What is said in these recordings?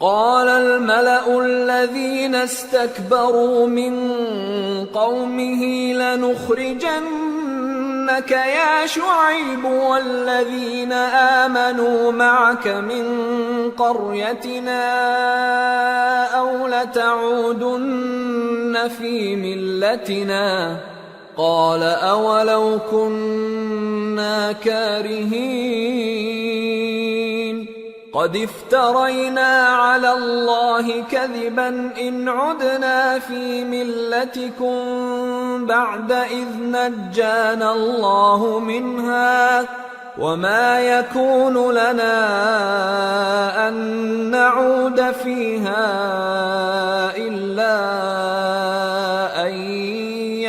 قال الملأ الذين استكبروا من قومه لنخرجنك يا شعيب والذين آمنوا معك من قريتنا أو لتعودن في ملتنا قال أولو كنا كارهين قد افترينا على الله كذبا إن عدنا في ملتكم بعد إذ نجانا الله منها وما يكون لنا أن نعود فيها إلا أن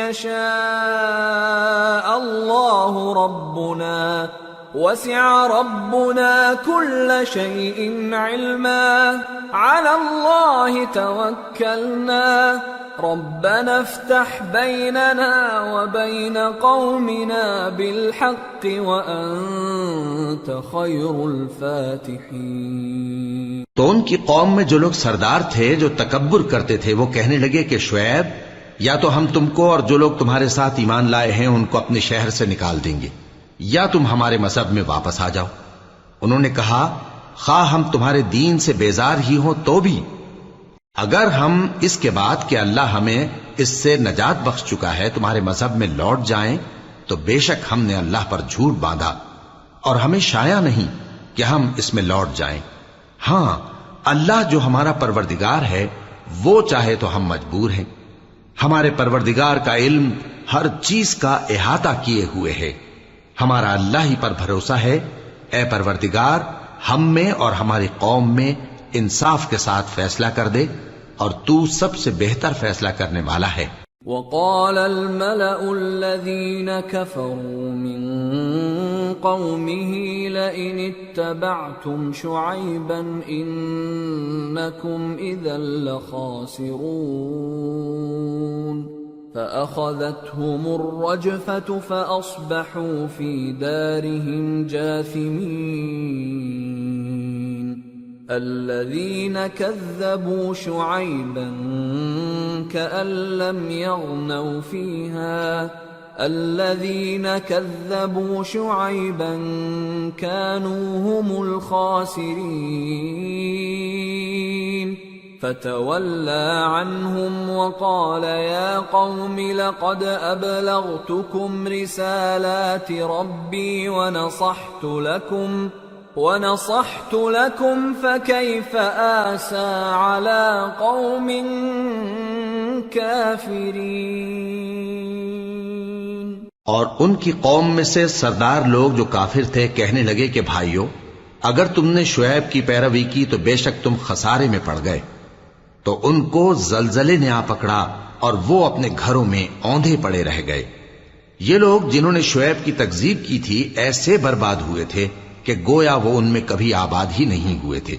يشاء الله ربنا وسع ربنا كل شيء علما على الله توكلنا ربنا افتح بيننا وبين قومنا بالحق وأنت خير الفاتحين۔ تو ان کی قوم میں جو لوگ سردار تھے جو تکبر کرتے تھے وہ کہنے لگے کہ شعیب یا تو ہم تم کو اور جو لوگ تمہارے ساتھ ایمان لائے ہیں ان کو اپنے شہر سے نکال دیں گے یا تم ہمارے مذہب میں واپس آ جاؤ۔ انہوں نے کہا خواہ ہم تمہارے دین سے بیزار ہی ہوں تو بھی اگر ہم اس کے بعد کہ اللہ ہمیں اس سے نجات بخش چکا ہے تمہارے مذہب میں لوٹ جائیں تو بے شک ہم نے اللہ پر جھوٹ باندھا اور ہمیں شایع نہیں کہ ہم اس میں لوٹ جائیں۔ ہاں اللہ جو ہمارا پروردگار ہے وہ چاہے تو ہم مجبور ہیں، ہمارے پروردگار کا علم ہر چیز کا احاطہ کیے ہوئے ہے، ہمارا اللہ ہی پر بھروسہ ہے۔ اے پروردگار ہم میں اور ہماری قوم میں انصاف کے ساتھ فیصلہ کر دے اور تو سب سے بہتر فیصلہ کرنے والا ہے۔ وقال الملأ الذين كفروا من قومه لئن اتبعتم شعيبا إنكم إذا لخاسرون فأخذتهم الرجفة فأصبحوا في دارهم جاثمين الذين كذبوا شعيبا كأن لم يغنوا فيها الذين كذبوا شعيبا كانوا هم الخاسرين فتولى عنهم وقال يا قوم لقد أبلغتكم رسالات ربي ونصحت لكم فكيف آسى على قوم كافرين۔ اور ان کی قوم میں سے سردار لوگ جو کافر تھے کہنے لگے کہ بھائیو اگر تم نے شعیب کی پیروی کی تو بے شک تم خسارے میں پڑ گئے۔ تو ان کو زلزلے نے آ پکڑا اور وہ اپنے گھروں میں اوندھے پڑے رہ گئے۔ یہ لوگ جنہوں نے شعیب کی تکذیب کی تھی ایسے برباد ہوئے تھے کہ گویا وہ ان میں کبھی آباد ہی نہیں ہوئے تھے۔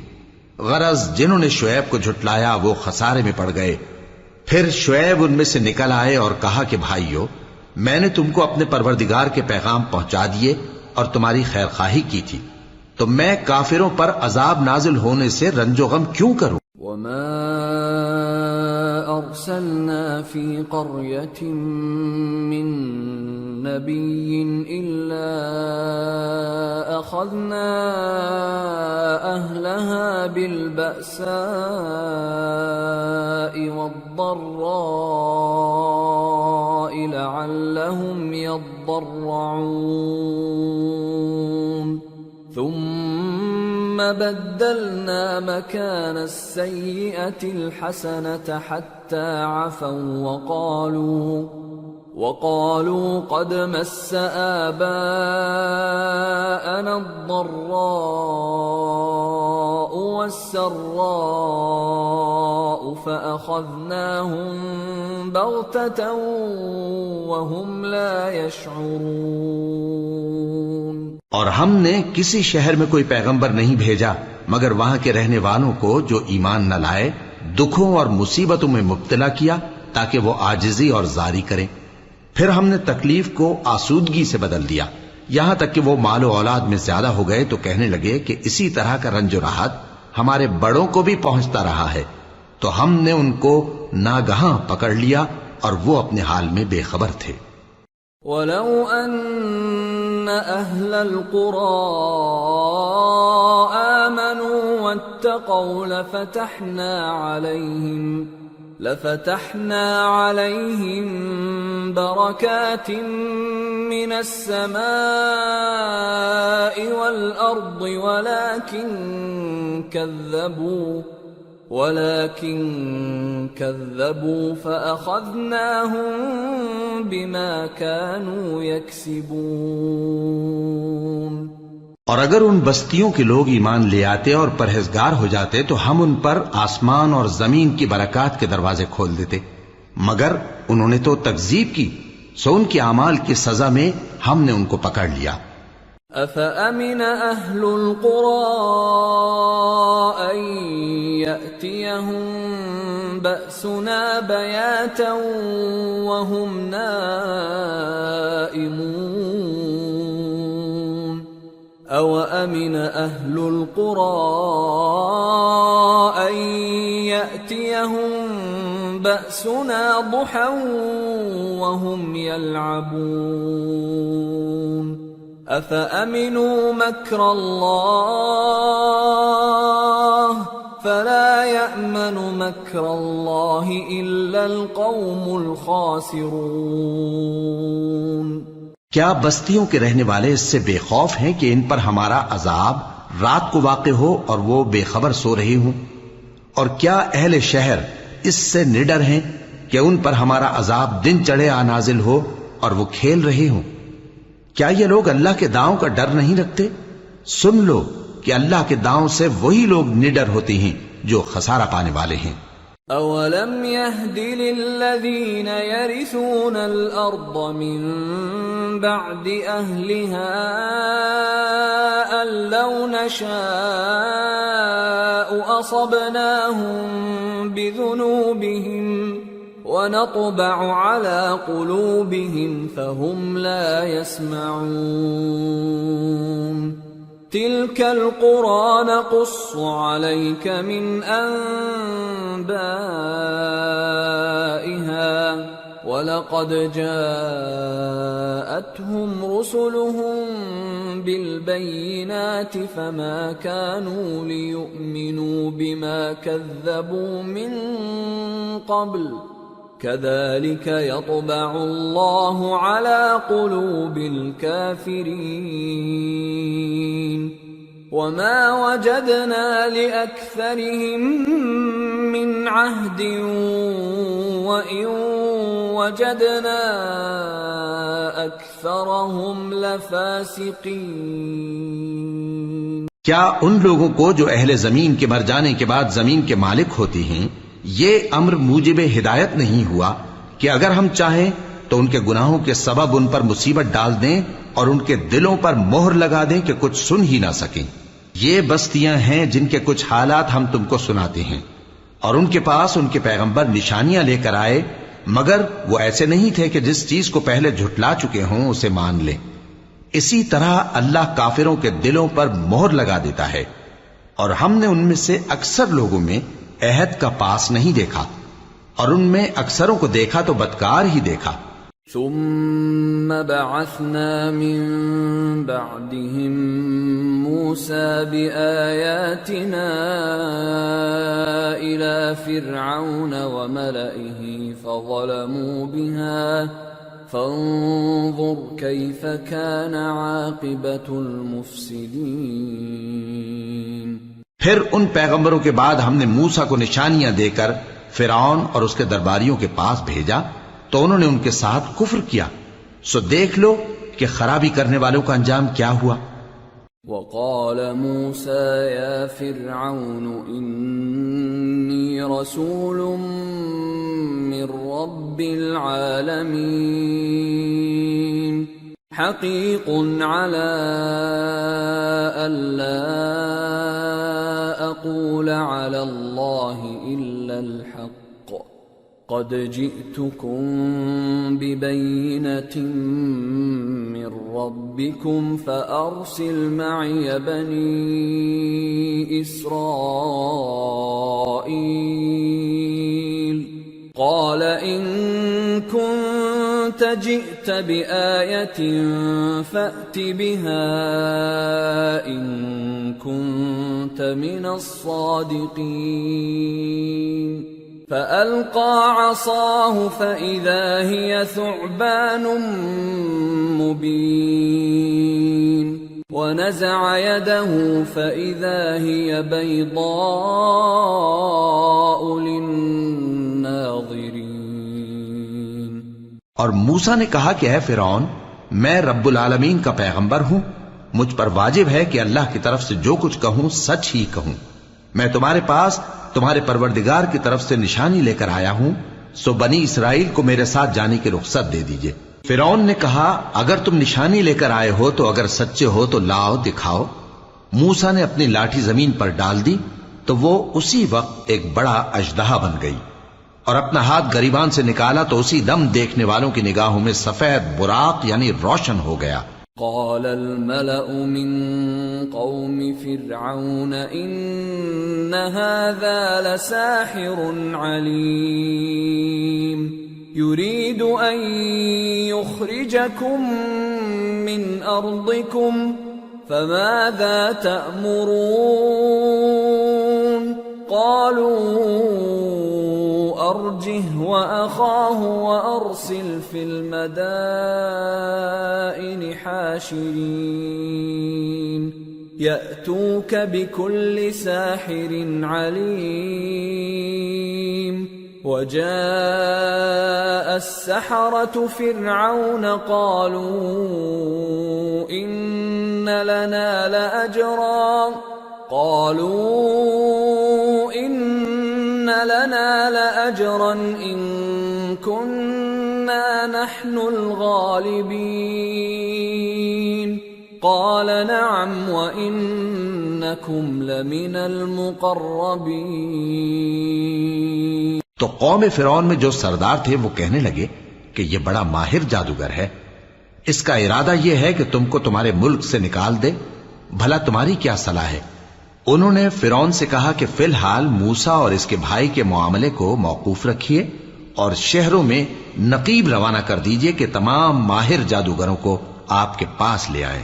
غرض جنہوں نے شعیب کو جھٹلایا وہ خسارے میں پڑ گئے۔ پھر شعیب ان میں سے نکل آئے اور کہا کہ بھائیو میں نے تم کو اپنے پروردگار کے پیغام پہنچا دیے اور تمہاری خیر خواہی کی تھی، تو میں کافروں پر عذاب نازل ہونے سے رنج و غم کیوں کروں؟ وما أرسلنا في قرية من نبي إلا أخذنا أهلها بالبأساء والضراء لعلهم يضرعون ثم بدلنا مكان السيئة الحسنة حتى عفوا وقالوا قد مس آباءنا الضراء والسراء فأخذناهم بغتة وهم لا يشعرون۔ اور ہم نے کسی شہر میں کوئی پیغمبر نہیں بھیجا مگر وہاں کے رہنے والوں کو جو ایمان نہ لائے دکھوں اور مصیبتوں میں مبتلا کیا تاکہ وہ عاجزی اور زاری کریں۔ پھر ہم نے تکلیف کو آسودگی سے بدل دیا یہاں تک کہ وہ مال و اولاد میں زیادہ ہو گئے تو کہنے لگے کہ اسی طرح کا رنج و راحت ہمارے بڑوں کو بھی پہنچتا رہا ہے، تو ہم نے ان کو ناگہاں پکڑ لیا اور وہ اپنے حال میں بے خبر تھے۔ وَلَوْ أَنَّ أَهْلَ الْقُرَىٰ آمَنُوا وَاتَّقَوْا لَفَتَحْنَا عَلَيْهِم بَرَكَاتٍ مِّنَ السَّمَاءِ وَالْأَرْضِ ولكن كذبوا فأخذناهم بما كانوا يكسبون۔ اور اگر ان بستیوں کے لوگ ایمان لے آتے اور پرہیزگار ہو جاتے تو ہم ان پر آسمان اور زمین کی برکات کے دروازے کھول دیتے، مگر انہوں نے تو تکذیب کی، سو ان کے اعمال کی سزا میں ہم نے ان کو پکڑ لیا۔ أَفَأَمِنَ أَهْلُ الْقُرَىٰ أَن يَأْتِيَهُم بَأْسُنَا بَيَاتًا وَهُمْ نَائِمُونَ أَوَأَمِنَ أَهْلُ الْقُرَىٰ أَن يَأْتِيَهُم بَأْسُنَا ضُحًى وَهُمْ يَلْعَبُونَ أَفَأَمِنُوا مَكْرَ اللَّهِ فَلَا يَأْمَنُ مَكْرَ اللَّهِ إِلَّا الْقَوْمُ الْخَاسِرُونَ۔ کیا بستیوں کے رہنے والے اس سے بے خوف ہیں کہ ان پر ہمارا عذاب رات کو واقع ہو اور وہ بے خبر سو رہے ہوں؟ اور کیا اہل شہر اس سے نڈر ہیں کہ ان پر ہمارا عذاب دن چڑھے آ نازل ہو اور وہ کھیل رہے ہوں؟ کیا یہ لوگ اللہ کے داؤں کا ڈر نہیں رکھتے؟ سن لو کہ اللہ کے داؤں سے وہی لوگ نڈر ہوتے ہیں جو خسارہ پانے والے ہیں۔ أَوَلَمْ يَهْدِ لِلَّذِينَ يَرِثُونَ الْأَرْضَ مِن بَعْدِ أَهْلِهَا أَن لَّوْ نَشَاءُ أَصَبْنَاهُم بِذُنُوبِهِمْ وَنَطْبَعُ عَلَىٰ قُلُوبِهِمْ فَهُمْ لَا يَسْمَعُونَ تِلْكَ الْقُرَىٰ نَقُصُّ عَلَيْكَ مِنْ أَنبَائِهَا وَلَقَدْ جَاءَتْهُمْ رُسُلُهُم بِالْبَيِّنَاتِ فَمَا كَانُوا لِيُؤْمِنُوا بِمَا كَذَّبُوا مِن قَبْلُ كَذَلِكَ يَطْبَعُ اللَّهُ عَلَىٰ قُلُوبِ الْكَافِرِينَ وَمَا وَجَدْنَا لِأَكْثَرِهِم مِّنْ عَهْدٍ وَإِن وَجَدْنَا أَكْثَرَهُمْ لَفَاسِقِينَ۔ کیا ان لوگوں کو جو اہل زمین کے مر جانے کے بعد زمین کے مالک ہوتی ہیں یہ امر موجب ہدایت نہیں ہوا کہ اگر ہم چاہیں تو ان کے گناہوں کے سبب ان پر مصیبت ڈال دیں اور ان کے دلوں پر مہر لگا دیں کہ کچھ سن ہی نہ سکیں؟ یہ بستیاں ہیں جن کے کچھ حالات ہم تم کو سناتے ہیں، اور ان کے پاس ان کے پیغمبر نشانیاں لے کر آئے، مگر وہ ایسے نہیں تھے کہ جس چیز کو پہلے جھٹلا چکے ہوں اسے مان لیں۔ اسی طرح اللہ کافروں کے دلوں پر مہر لگا دیتا ہے، اور ہم نے ان میں سے اکثر لوگوں میں عہد کا پاس نہیں دیکھا، اور ان میں اکثروں کو دیکھا تو بدکار ہی دیکھا۔ ثم بعثنا من بعدهم موسى بآياتنا إلى فرعون وملئه فظلموا بها فانظر كيف كان عاقبة المفسدين۔ پھر ان پیغمبروں کے بعد ہم نے موسیٰ کو نشانیاں دے کر فرعون اور اس کے درباریوں کے پاس بھیجا تو انہوں نے ان کے ساتھ کفر کیا، سو دیکھ لو کہ خرابی کرنے والوں کا انجام کیا ہوا۔ وقال موسى يا فرعون إني رسول من رب العالمين حقيق على ألا أقول على الله إلا الحق قد جئتكم ببينة من ربكم فأرسل معي بني إسرائيل قال إن كنت جئت بآية فأت بها إن كنت من الصادقين فألقى عصاه فإذا هي ثعبان مبين ونزع يده فإذا هي بيضاء للناظرين. اور موسیٰ نے کہا کہ اے فرعون، میں رب العالمین کا پیغمبر ہوں، مجھ پر واجب ہے کہ اللہ کی طرف سے جو کچھ کہوں سچ ہی کہوں. میں تمہارے پاس تمہارے پروردگار کی طرف سے نشانی لے کر آیا ہوں، سو بنی اسرائیل کو میرے ساتھ جانے کی رخصت دے دیجئے. فرعون نے کہا اگر تم نشانی لے کر آئے ہو تو اگر سچے ہو تو لاؤ دکھاؤ. موسیٰ نے اپنی لاٹھی زمین پر ڈال دی تو وہ اسی وقت ایک بڑا اژدہا بن گئی، اور اپنا ہاتھ گریبان سے نکالا تو اسی دم دیکھنے والوں کی نگاہوں میں سفید براق یعنی روشن ہو گیا. قال الملأ من قوم فرعون إن هذا لساحر عليم يريد أن يخرجكم من أرضكم فماذا تأمرون قالوا أرجه وأخاه وأرسل في المدائن حاشرين يأتوك بكل ساحر عليم. وجاء السحرة فرعون قالوا إن لنا لأجرا إن كنا نحن الغالبين قال نعم وإنكم لمن المقربين. تو قوم فرعون میں جو سردار تھے وہ کہنے لگے کہ یہ بڑا ماہر جادوگر ہے، اس کا ارادہ یہ ہے کہ تم کو تمہارے ملک سے نکال دے، بھلا تمہاری کیا صلاح ہے؟ انہوں نے فرعون سے کہا کہ فی الحال موسیٰ اور اس کے بھائی کے معاملے کو موقوف رکھیے اور شہروں میں نقیب روانہ کر دیجئے کہ تمام ماہر جادوگروں کو آپ کے پاس لے آئے.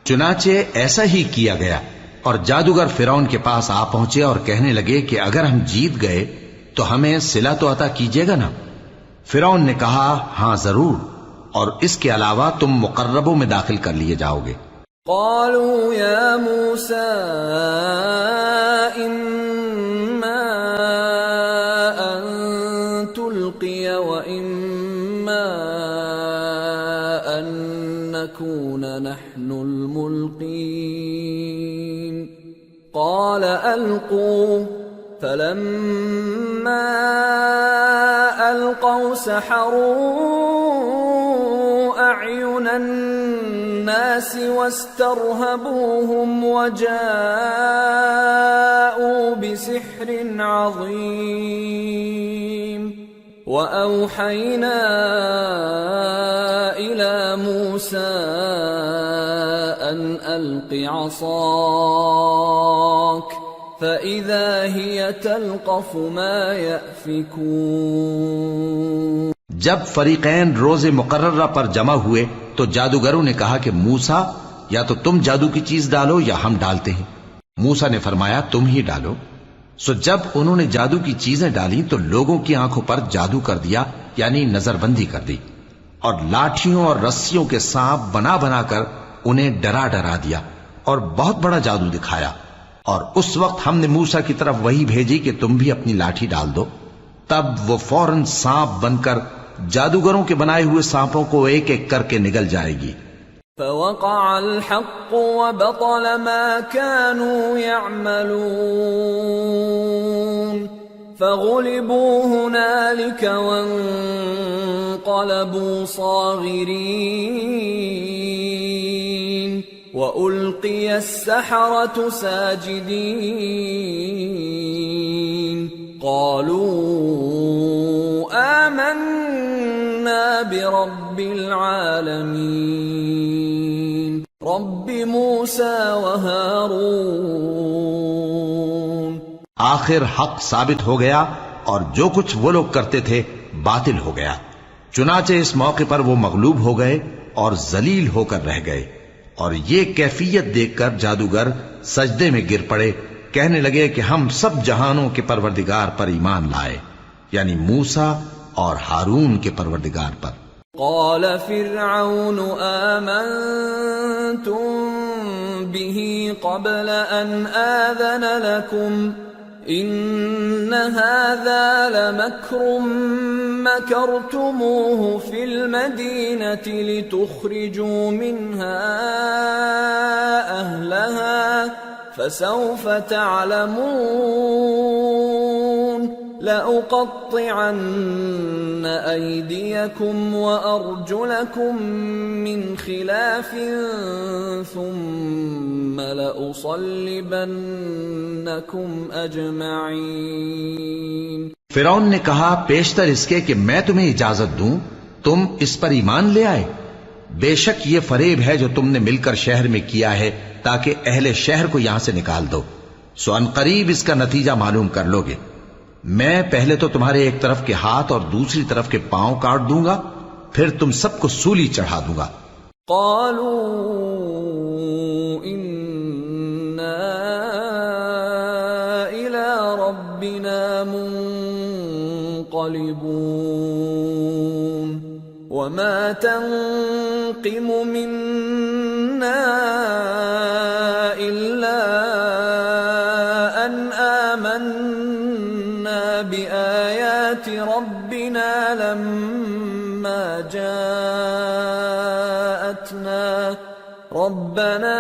چنانچہ ایسا ہی کیا گیا، اور جادوگر فرعون کے پاس آ پہنچے اور کہنے لگے کہ اگر ہم جیت گئے تو ہمیں صلہ تو عطا کیجیے گا نا؟ فرعون نے کہا ہاں ضرور، اور اس کے علاوہ تم مقربوں میں داخل کر لیے جاؤ گے. قالوا يا موسى إما أن تلقي وإما أن نكون نحن الملقين قال ألقوا فلما ألقوا سحروا أعين الناس واسترهبوهم وجاءوا بسحر عظيم. وأوحينا إلى موسى أن ألق عصاك فإذا هي تلقف ما يأفكون. جب فریقین روز مقررہ پر جمع ہوئے تو جادوگروں نے کہا کہ موسیٰ یا تو تم جادو کی چیز ڈالو یا ہم ڈالتے ہیں. موسیٰ نے فرمایا تم ہی ڈالو. سو جب انہوں نے جادو کی چیزیں ڈالی تو لوگوں کی آنکھوں پر جادو کر دیا یعنی نظر بندی کر دی، اور لاٹھیوں اور رسیوں کے سانپ بنا بنا کر انہیں ڈرا ڈرا دیا اور بہت بڑا جادو دکھایا. اور اس وقت ہم نے موسیٰ کی طرف وہی بھیجی کہ تم بھی اپنی لاٹھی ڈال دو. تب وہ فوراً سانپ بن کر جادوگروں کے بنائے ہوئے سانپوں کو ایک ایک کر کے نگل جائے گی. فوقع الحق وبطل ما كانوا يعملون فغلبوا هنالك وانقلبوا صاغرين وألقي السحرة ساجدين قالوا برب العالمين رب موسى وهارون۔ آخر حق ثابت ہو گیا اور جو کچھ وہ لوگ کرتے تھے باطل ہو گیا۔ چنانچہ اس موقع پر وہ مغلوب ہو گئے اور ذلیل ہو کر رہ گئے، اور یہ کیفیت دیکھ کر جادوگر سجدے میں گر پڑے، کہنے لگے کہ ہم سب جہانوں کے پروردگار پر ایمان لائے، یعنی موسیٰ اور ہارون کے پروردگار پر۔ قال فرعون آمنتم به قبل ان آذن لكم ان هذا لمكر مكرتموه في المدينة لتخرجوا منها أهلها فسوف تعلمون لأقطعن أيديكم وأرجلكم من خلاف ثم لأصلبنكم أجمعين۔ فرعون نے کہا پیشتر اس کے کہ میں تمہیں اجازت دوں تم اس پر ایمان لے آئے، بے شک یہ فریب ہے جو تم نے مل کر شہر میں کیا ہے تاکہ اہل شہر کو یہاں سے نکال دو، سو ان قریب اس کا نتیجہ معلوم کر لو گے۔ میں پہلے تو تمہارے ایک طرف کے ہاتھ اور دوسری طرف کے پاؤں کاٹ دوں گا، پھر تم سب کو سولی چڑھا دوں گا۔ قالوا انا الى ربنا منقلبون وما تنقم منا الا ان آمنا بآيات ربنا لما جاءتنا ربنا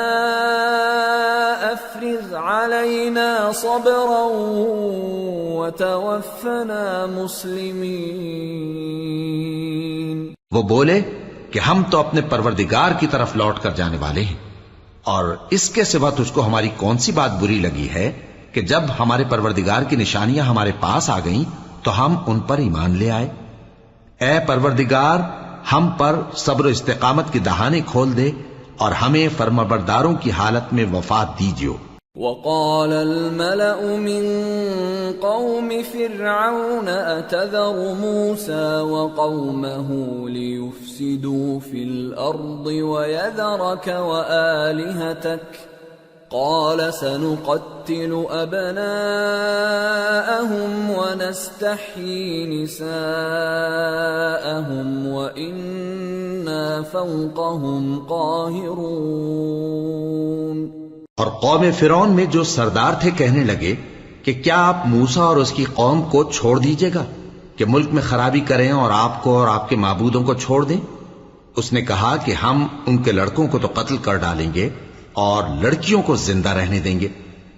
افرغ علينا صبرا وتوفنا مسلمين۔ وہ بولے کہ ہم تو اپنے پروردگار کی طرف لوٹ کر جانے والے ہیں، اور اس کے سوا تجھ کو ہماری کون سی بات بری لگی ہے کہ جب ہمارے پروردگار کی نشانیاں ہمارے پاس آ گئیں تو ہم ان پر ایمان لے آئے۔ اے پروردگار، ہم پر صبر و استقامت کی دہانے کھول دے اور ہمیں فرمانبرداروں کی حالت میں وفات دیجیو۔ وقال الملأ من قوم فرعون أتذر موسى وقومه ليفسدوا في الأرض ويذرك وآلهتك قال سنقتل أبناءهم ونستحيي نساءهم وإنا فوقهم قاهرون۔ اور قوم فرعون میں جو سردار تھے کہنے لگے کہ کیا آپ موسیٰ اور اس کی قوم کو چھوڑ دیجیے گا کہ ملک میں خرابی کریں اور آپ کو اور آپ کے معبودوں کو چھوڑ دیں؟ اس نے کہا کہ ہم ان کے لڑکوں کو تو قتل کر ڈالیں گے اور لڑکیوں کو زندہ رہنے دیں گے،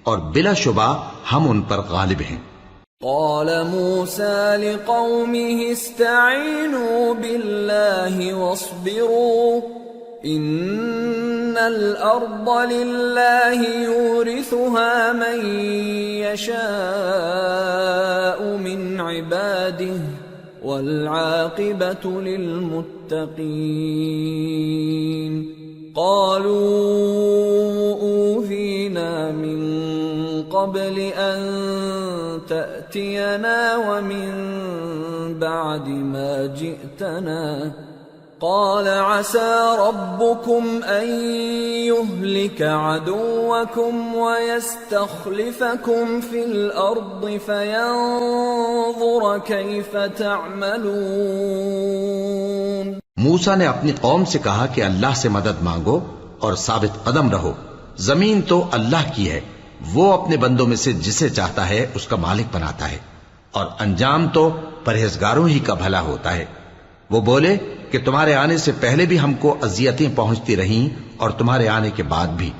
اور بلا شبہ ہم ان پر غالب ہیں۔ قال موسى لقومه استعينوا بالله واصبروا ان الارض لله يورثها من يشاء من عباده والعاقبة للمتقين۔ قالوا أوذينا من قبل أن تأتينا ومن بعد ما جئتنا قال عسى ربكم أن يهلك عدوكم ويستخلفكم في الأرض فينظر كيف تعملون۔ موسیٰ نے اپنی قوم سے کہا کہ اللہ سے مدد مانگو اور ثابت قدم رہو، زمین تو اللہ کی ہے، وہ اپنے بندوں میں سے جسے چاہتا ہے اس کا مالک بناتا ہے، اور انجام تو پرہیزگاروں ہی کا بھلا ہوتا ہے۔ وہ بولے کہ تمہارے آنے سے پہلے بھی ہم کو اذیتیں پہنچتی رہیں اور تمہارے آنے کے بعد بھی۔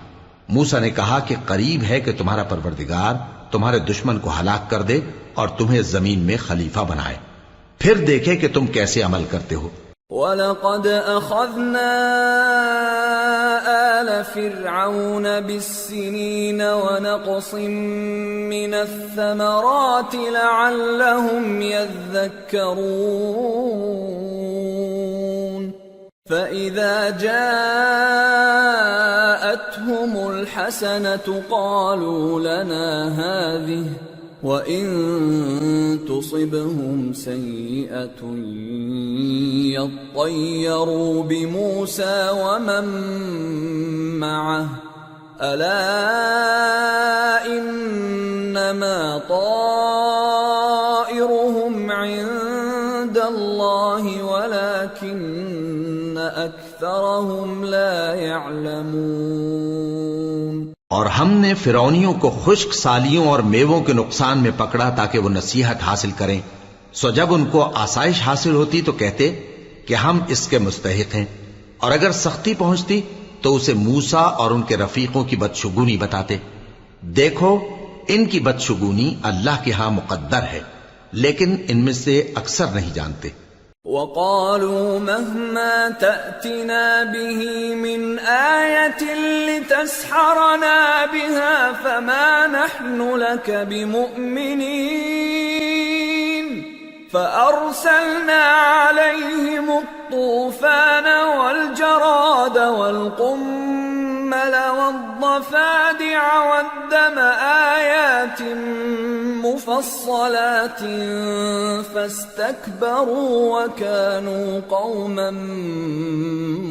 موسیٰ نے کہا کہ قریب ہے کہ تمہارا پروردگار تمہارے دشمن کو ہلاک کر دے اور تمہیں زمین میں خلیفہ بنائے، پھر دیکھے کہ تم کیسے عمل کرتے ہو۔ وَلَقَدْ أَخَذْنَا آلَ فِرْعَوْنَ بِالسِّنِينَ وَنَقْصٍ مِّنَ الثَّمَرَاتِ لَعَلَّهُمْ يَذَّكَّرُونَ۔ فَإِذَا جَاءَتْهُمُ الْحَسَنَةُ قَالُوا لَنَا هَٰذِهِ وَإِن تُصِبْهُمْ سَيِّئَةٌ يَطَّيَّرُوا بِمُوسَىٰ وَمَن مَّعَهُ أَلَا إِنَّمَا طَائِرُهُمْ عِندَ اللَّهِ وَلَٰكِنَّ أَكْثَرَهُمْ لَا يَعْلَمُونَ۔ اور ہم نے فرعونیوں کو خشک سالیوں اور میووں کے نقصان میں پکڑا تاکہ وہ نصیحت حاصل کریں، سو جب ان کو آسائش حاصل ہوتی تو کہتے کہ ہم اس کے مستحق ہیں، اور اگر سختی پہنچتی تو اسے موسیٰ اور ان کے رفیقوں کی بدشگونی بتاتے۔ دیکھو ان کی بدشگونی اللہ کے ہاں مقدر ہے، لیکن ان میں سے اکثر نہیں جانتے۔ وَقَالُوا مَهْمَا تَأْتِنَا بِهِ مِنْ آيَةٍ لِتَسْحَرَنَا بِهَا فَمَا نَحْنُ لَكَ بِمُؤْمِنِينَ فَأَرْسَلْنَا عَلَيْهِمُ الطُّوفَانَ وَالْجَرَادَ وَالْقُمَّلَ وَالضَّفَادِعَ وَالدَّمَ آيَاتٍ مُفَصَّلَاتٍ فَاسْتَكْبَرُوا وَكَانُوا قَوْمًا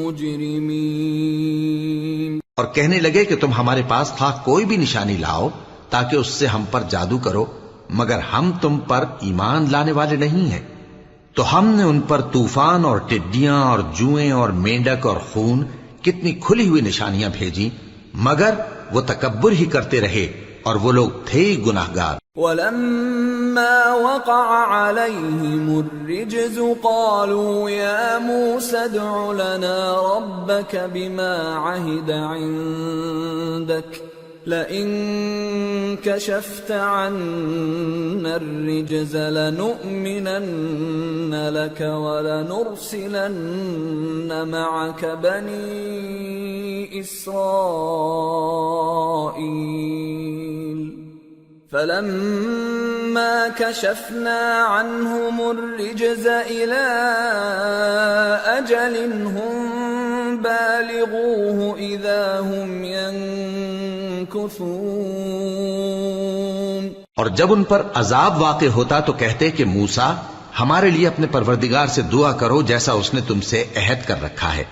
مُجْرِمِينَ۔ اور کہنے لگے کہ تم ہمارے پاس خواہ کوئی بھی نشانی لاؤ تاکہ اس سے ہم پر جادو کرو، مگر ہم تم پر ایمان لانے والے نہیں ہیں۔ تو ہم نے ان پر طوفان اور ٹڈیاں اور جوئیں اور مینڈک اور خون کتنی کھلی ہوئی نشانیاں بھیجی، مگر وہ تکبر ہی کرتے رہے اور وہ لوگ تھے ہی گناہگار۔ وَلَمَّا وَقَعَ عَلَيْهِمُ الرِّجْزُ قَالُوا يَا مُوسَى ادْعُ لَنَا رَبَّكَ بِمَا عَهِدَ عِندَكَ لَئِن كَشَفْتَ عَنَّا الرِّجْزَ لَنُؤْمِنَنَّ لَكَ وَلَنُرْسِلَنَّ مَعَكَ بَنِي إِسْرَائِيلَ فَلَمَّا كَشَفْنَا عَنْهُمُ الرِّجْزَ إِلَىٰ أَجَلٍ هُمْ بَالِغُوهُ إِذَا هُمْ يَنكُثُونَ۔ اور جب ان پر عذاب واقع ہوتا تو کہتے کہ موسیٰ ہمارے لیے اپنے پروردگار سے دعا کرو جیسا اس نے تم سے عہد کر رکھا ہے،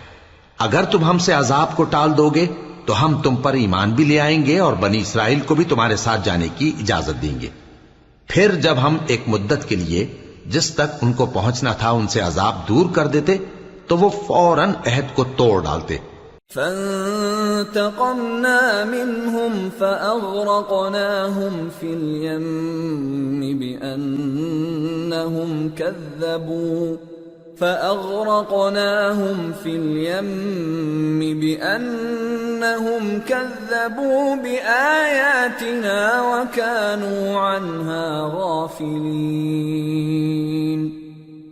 اگر تم ہم سے عذاب کو ٹال دو گے تو ہم تم پر ایمان بھی لے آئیں گے اور بنی اسرائیل کو بھی تمہارے ساتھ جانے کی اجازت دیں گے۔ پھر جب ہم ایک مدت کے لیے جس تک ان کو پہنچنا تھا ان سے عذاب دور کر دیتے تو وہ فوراً عہد کو توڑ ڈالتے۔ فَانْتَقَمْنَا مِنْهُمْ فَأَغْرَقْنَاهُمْ فِي الْيَمِّ بِأَنَّهُمْ كَذَّبُوا بِآيَاتِنَا وَكَانُوا عَنْهَا غَافِلِينَ۔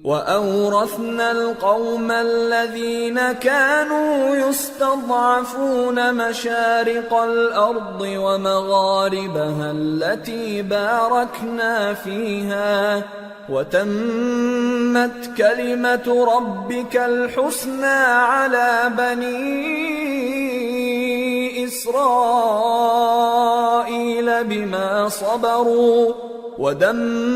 وَأَوْرَثْنَا الْقَوْمَ الَّذِينَ كَانُوا يُسْتَضْعَفُونَ مَشَارِقَ الْأَرْضِ وَمَغَارِبَهَا الَّتِي بَارَكْنَا فِيهَا وَتَمَّتْ كَلِمَةُ رَبِّكَ الْحُسْنَى عَلَى بَنِي إِسْرَائِيلَ بِمَا صَبَرُوا وَدَمَّرْنَا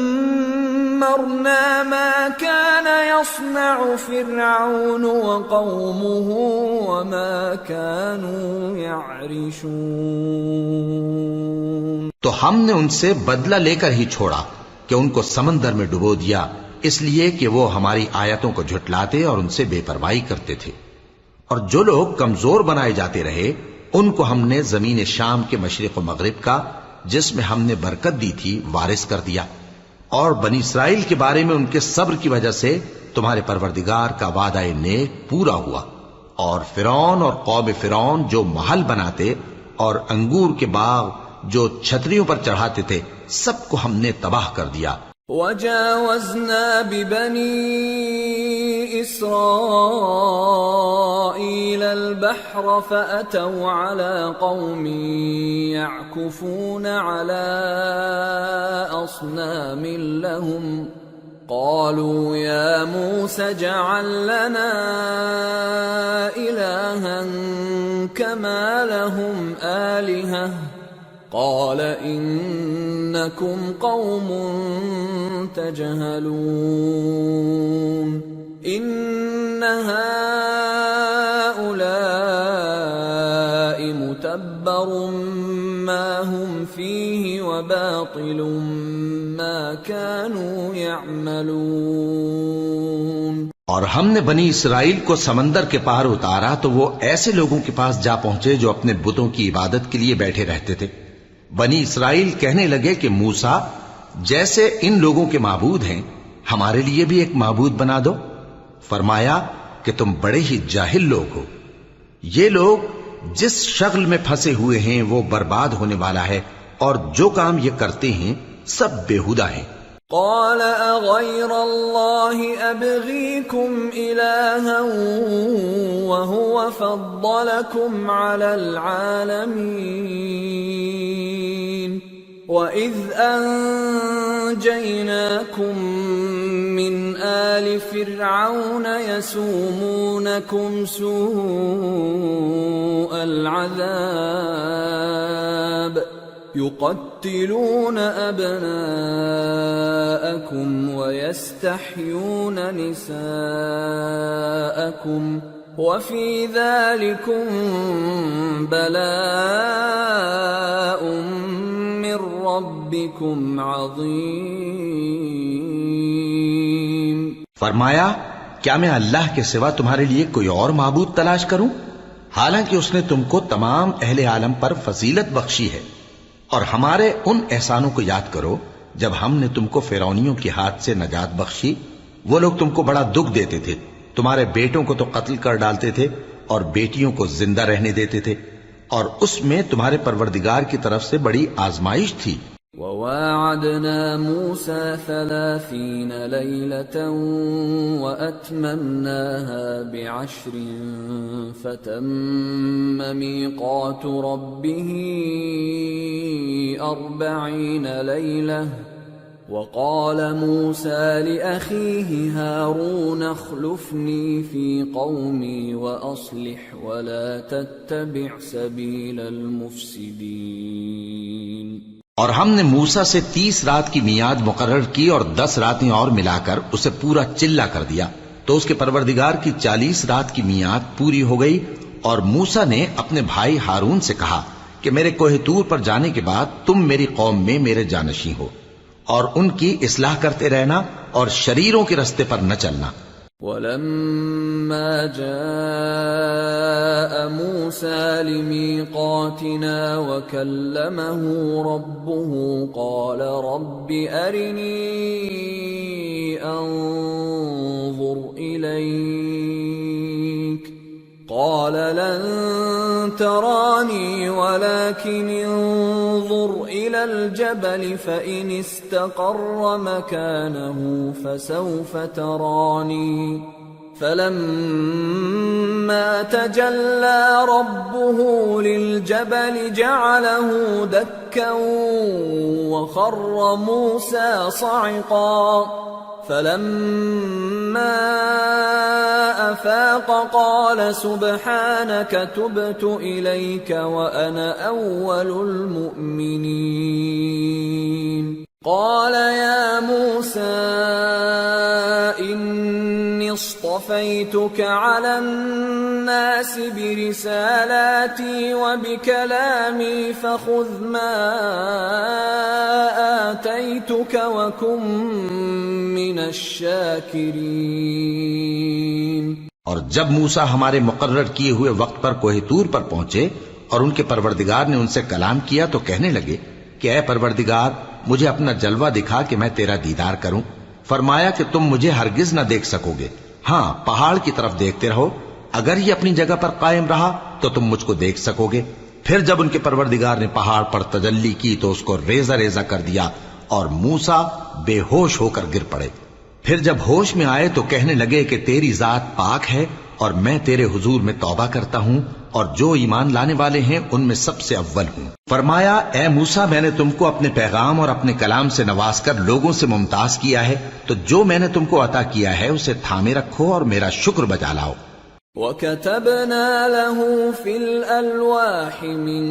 مَا كَانَ يَصْنَعُ فِرْعَوْنُ وَقَوْمُهُ وَمَا كَانُوا يَعْرِشُونَ۔ تو ہم نے ان سے بدلہ لے کر ہی چھوڑا کہ ان کو سمندر میں ڈبو دیا، اس لیے کہ وہ ہماری آیتوں کو جھٹلاتے اور ان سے بے پرواہی کرتے تھے۔ اور جو لوگ کمزور بنائے جاتے رہے ان کو ہم نے زمین شام کے مشرق و مغرب کا جس میں ہم نے برکت دی تھی وارث کر دیا، اور بنی اسرائیل کے بارے میں ان کے صبر کی وجہ سے تمہارے پروردگار کا وعدہ نیک پورا ہوا۔ اور فرعون اور قوم فرعون جو محل بناتے اور انگور کے باغ جو چھتریوں پر چڑھاتے تھے سب کو ہم نے تباہ کر دیا۔ وَجَاوَزْنَا بِبَنِي إِسْرَائِيلَ الْبَحْرَ فَأَتَوْا عَلَى قَوْمٍ يَعْكُفُونَ عَلَى أَصْنَامٍ لَهُمْ قالوا يا موسى اجعل لنا إلها كما لهم آلهة قال إنكم قوم تجهلون إن هؤلاء متبر ما هم فيه وباطل ما كانوا يعملون۔ اور ہم نے بنی اسرائیل کو سمندر کے پار اتارا تو وہ ایسے لوگوں کے پاس جا پہنچے جو اپنے بتوں کی عبادت کے لیے بیٹھے رہتے تھے۔ بنی اسرائیل کہنے لگے کہ موسیٰ جیسے ان لوگوں کے معبود ہیں ہمارے لیے بھی ایک معبود بنا دو۔ فرمایا کہ تم بڑے ہی جاہل لوگ ہو، یہ لوگ جس شغل میں پھنسے ہوئے ہیں وہ برباد ہونے والا ہے، اور جو کام یہ کرتے ہیں سب بیہودہ ہیں۔ قال اغير الله ابغيكم الها وهو فضلكم على العالمين واذ انجيناكم من آل فرعون يسومونكم سوء العذاب يقتلون أبناءكم ويستحيون نساءكم وفي ذلكم بلاء من ربكم عظيم۔ فرمایا کیا میں اللہ کے سوا تمہارے لیے کوئی اور معبود تلاش کروں، حالانکہ اس نے تم کو تمام اہل عالم پر فضیلت بخشی ہے۔ اور ہمارے ان احسانوں کو یاد کرو جب ہم نے تم کو فرعونیوں کے ہاتھ سے نجات بخشی۔ وہ لوگ تم کو بڑا دکھ دیتے تھے، تمہارے بیٹوں کو تو قتل کر ڈالتے تھے اور بیٹیوں کو زندہ رہنے دیتے تھے، اور اس میں تمہارے پروردگار کی طرف سے بڑی آزمائش تھی۔ وواعدنا موسى 30 ليلة وأتممناها ب10 فتم ميقات ربه 40 ليلة وقال موسى لأخيه هارون اخلفني في قومي وأصلح ولا تتبع سبيل المفسدين۔ اور ہم نے موسیٰ سے 30 رات کی میعاد مقرر کی اور 10 راتیں اور ملا کر اسے پورا چلا کر دیا، تو اس کے پروردگار کی 40 رات کی میعاد پوری ہو گئی۔ اور موسیٰ نے اپنے بھائی ہارون سے کہا کہ میرے کوہ طور پر جانے کے بعد تم میری قوم میں میرے جانشین ہو، اور ان کی اصلاح کرتے رہنا اور شریروں کے رستے پر نہ چلنا۔ وَلَمَّا جَاءَ مُوسَى لِمِيقَاتِنَا وَكَلَّمَهُ رَبُّهُ قَالَ رَبِّ أَرِنِي أَنظُرْ إِلَيْكَ قَالَ لَن تَرَانِي وَلَكِنِ انظُرْ إِلَى الْجَبَلِ فَإِنِ اسْتَقَرَّ مَكَانَهُ فَسَوْفَ تَرَانِي فَلَمَّا تَجَلَّى رَبُّهُ لِلْجَبَلِ جَعَلَهُ دَكًّا وَخَرَّ مُوسَى صَعِقًا فَلَمَّا أَفَاقَ قَالَ سُبْحَانَكَ تُبْتُ إِلَيْكَ وَأَنَا أَوَّلُ الْمُؤْمِنِينَ۔ قَالَ يَا مُوسَى إِنِّي اصْطَفَيْتُكَ عَلَى النَّاسِ بِرِسَالَاتِي وَبِكَلَامِي فَخُذْ مَا آتَيْتُكَ وَكُن مِّنَ الشَّاكِرِينَ۔ اور جب موسیٰ ہمارے مقرر کیے ہوئے وقت پر کوہ طور پر پہنچے اور ان کے پروردگار نے ان سے کلام کیا تو کہنے لگے کہ اے پروردگار مجھے اپنا جلوہ دکھا کہ میں تیرا دیدار کروں۔ فرمایا کہ تم مجھے ہرگز نہ دیکھ سکو گے، ہاں پہاڑ کی طرف دیکھتے رہو، اگر یہ اپنی جگہ پر قائم رہا تو تم مجھ کو دیکھ سکو گے۔ پھر جب ان کے پروردگار نے پہاڑ پر تجلی کی تو اس کو ریزہ ریزہ کر دیا اور موسیٰ بے ہوش ہو کر گر پڑے۔ پھر جب ہوش میں آئے تو کہنے لگے کہ تیری ذات پاک ہے اور میں تیرے حضور میں توبہ کرتا ہوں اور جو ایمان لانے والے ہیں ان میں سب سے اول ہوں۔ فرمایا اے موسیٰ، میں نے تم کو اپنے پیغام اور اپنے کلام سے نواز کر لوگوں سے ممتاز کیا ہے، تو جو میں نے تم کو عطا کیا ہے اسے تھامے رکھو اور میرا شکر بجا لاؤ۔ وَكَتَبْنَا لَهُ فِي الْأَلْوَاحِ مِنْ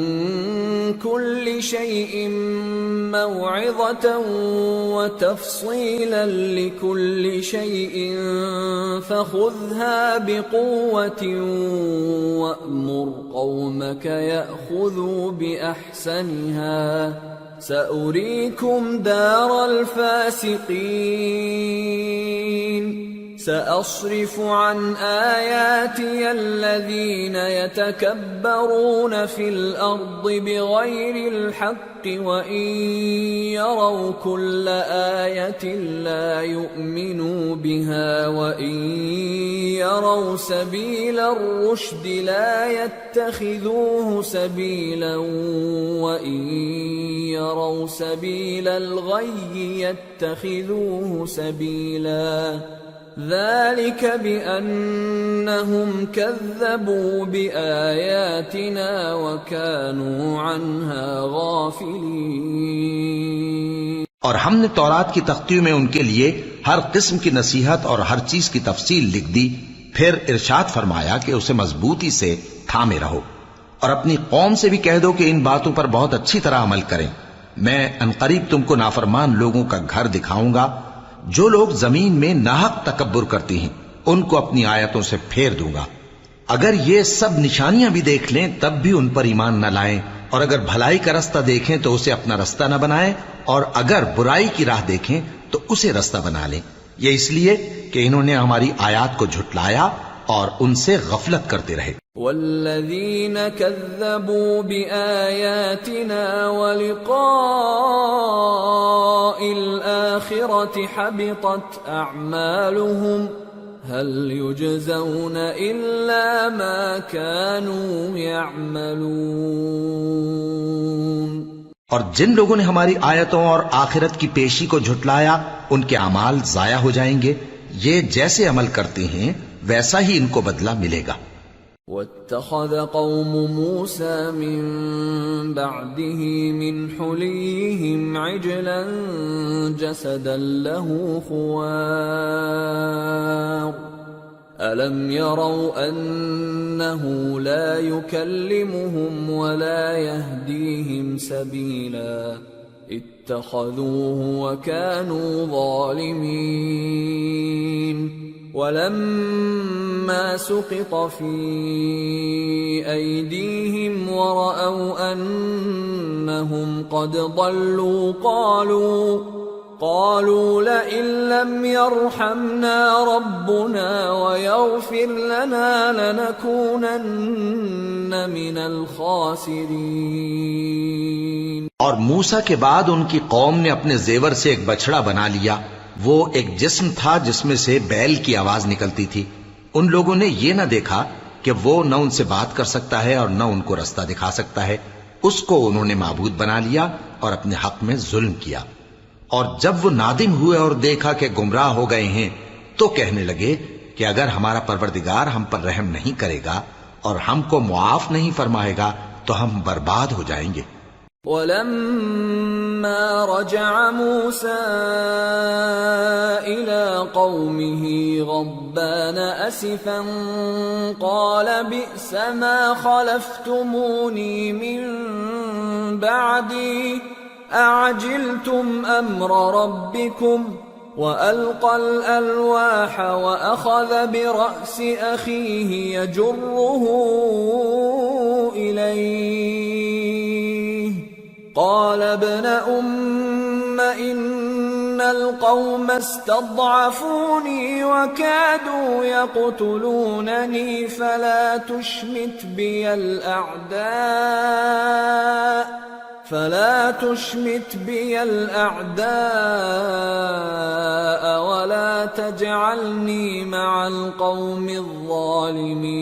كُلِّ شَيْءٍ مَوْعِظَةً وَتَفْصِيلًا لِكُلِّ شَيْءٍ فَخُذْهَا بِقُوَّةٍ وَأْمُرْ قَوْمَكَ يَأْخُذُوا بِأَحْسَنِهَا سَأُرِيكُمْ دَارَ الْفَاسِقِينَ سأصرف عن آياتي الذين يتكبرون في الأرض بغير الحق وإن يروا كل آية لا يؤمنوا بها وإن يروا سبيل الرشد لا يتخذوه سبيلا وإن يروا سبيل الغي يتخذوه سبيلا ذلك بأنهم كذبوا بآياتنا وكانوا عنها غافلين۔ اور ہم نے تورات کی تختیوں میں ان کے لیے ہر قسم کی نصیحت اور ہر چیز کی تفصیل لکھ دی، پھر ارشاد فرمایا کہ اسے مضبوطی سے تھامے رہو اور اپنی قوم سے بھی کہہ دو کہ ان باتوں پر بہت اچھی طرح عمل کریں۔ میں عنقریب تم کو نافرمان لوگوں کا گھر دکھاؤں گا، جو لوگ زمین میں ناحق تکبر کرتی ہیں ان کو اپنی آیتوں سے پھیر دوں گا۔ اگر یہ سب نشانیاں بھی دیکھ لیں تب بھی ان پر ایمان نہ لائیں، اور اگر بھلائی کا رستہ دیکھیں تو اسے اپنا رستہ نہ بنائیں، اور اگر برائی کی راہ دیکھیں تو اسے رستہ بنا لیں۔ یہ اس لیے کہ انہوں نے ہماری آیات کو جھٹلایا اور ان سے غفلت کرتے رہے۔ والذین کذبوا بآیاتنا ولقاء الآخرة حبطت اعمالهم هل يجزون الا ما كانوا يعملون۔ اور جن لوگوں نے ہماری آیتوں اور آخرت کی پیشی کو جھٹلایا ان کے اعمال ضائع ہو جائیں گے، یہ جیسے عمل کرتے ہیں ویسا ہی ان کو بدلہ ملے گا۔ وَاتَّخَذَ قَوْمُ مُوسَى مِن بَعْدِهِ مِنْ حُلِيِّهِمْ عِجْلًا جَسَدًا لَهُ خُوَارٌ أَلَمْ يَرَوْا أَنَّهُ لَا يُكَلِّمُهُمْ وَلَا يَهْدِيهِمْ سَبِيلًا اتَّخَذُوهُ وَكَانُوا ظَالِمِينَ۔ وَلَمَّا سُقِطَ فِي أَيْدِيهِمْ وَرَأَوْا أَنَّهُمْ قَدْ ضَلُّوا قَالُوا لَئِن لَّمْ يَرْحَمْنَا رَبُّنَا وَيَغْفِرْ لَنَا لَنَكُونَنَّ مِنَ الْخَاسِرِينَ۔ اور موسیٰ کے بعد ان کی قوم نے اپنے زیور سے ایک بچڑا بنا لیا، وہ ایک جسم تھا جس میں سے بیل کی آواز نکلتی تھی۔ ان لوگوں نے یہ نہ دیکھا کہ وہ نہ ان سے بات کر سکتا ہے اور نہ ان کو رستہ دکھا سکتا ہے، اس کو انہوں نے معبود بنا لیا اور اپنے حق میں ظلم کیا۔ اور جب وہ نادم ہوئے اور دیکھا کہ گمراہ ہو گئے ہیں تو کہنے لگے کہ اگر ہمارا پروردگار ہم پر رحم نہیں کرے گا اور ہم کو معاف نہیں فرمائے گا تو ہم برباد ہو جائیں گے۔ وَلَمَّا رَجَعَ مُوسَىٰ إِلَىٰ قَوْمِهِ غَضْبَانَ أَسِفًا قَالَ بِئْسَ مَا خَلَفْتُمُونِي مِن بَعْدِي أَعَجِلْتُمْ أَمْرَ رَبِّكُمْ وَأَلْقَى الْأَلْوَاحَ وَأَخَذَ بِرَأْسِ أَخِيهِ يَجُرُّهُ إِلَيْهِ قال ابن أم إن القوم استضعفوني وكادوا يقتلونني فلا تشمت بي الأعداء ولا تجعلني مع القوم الظالمين۔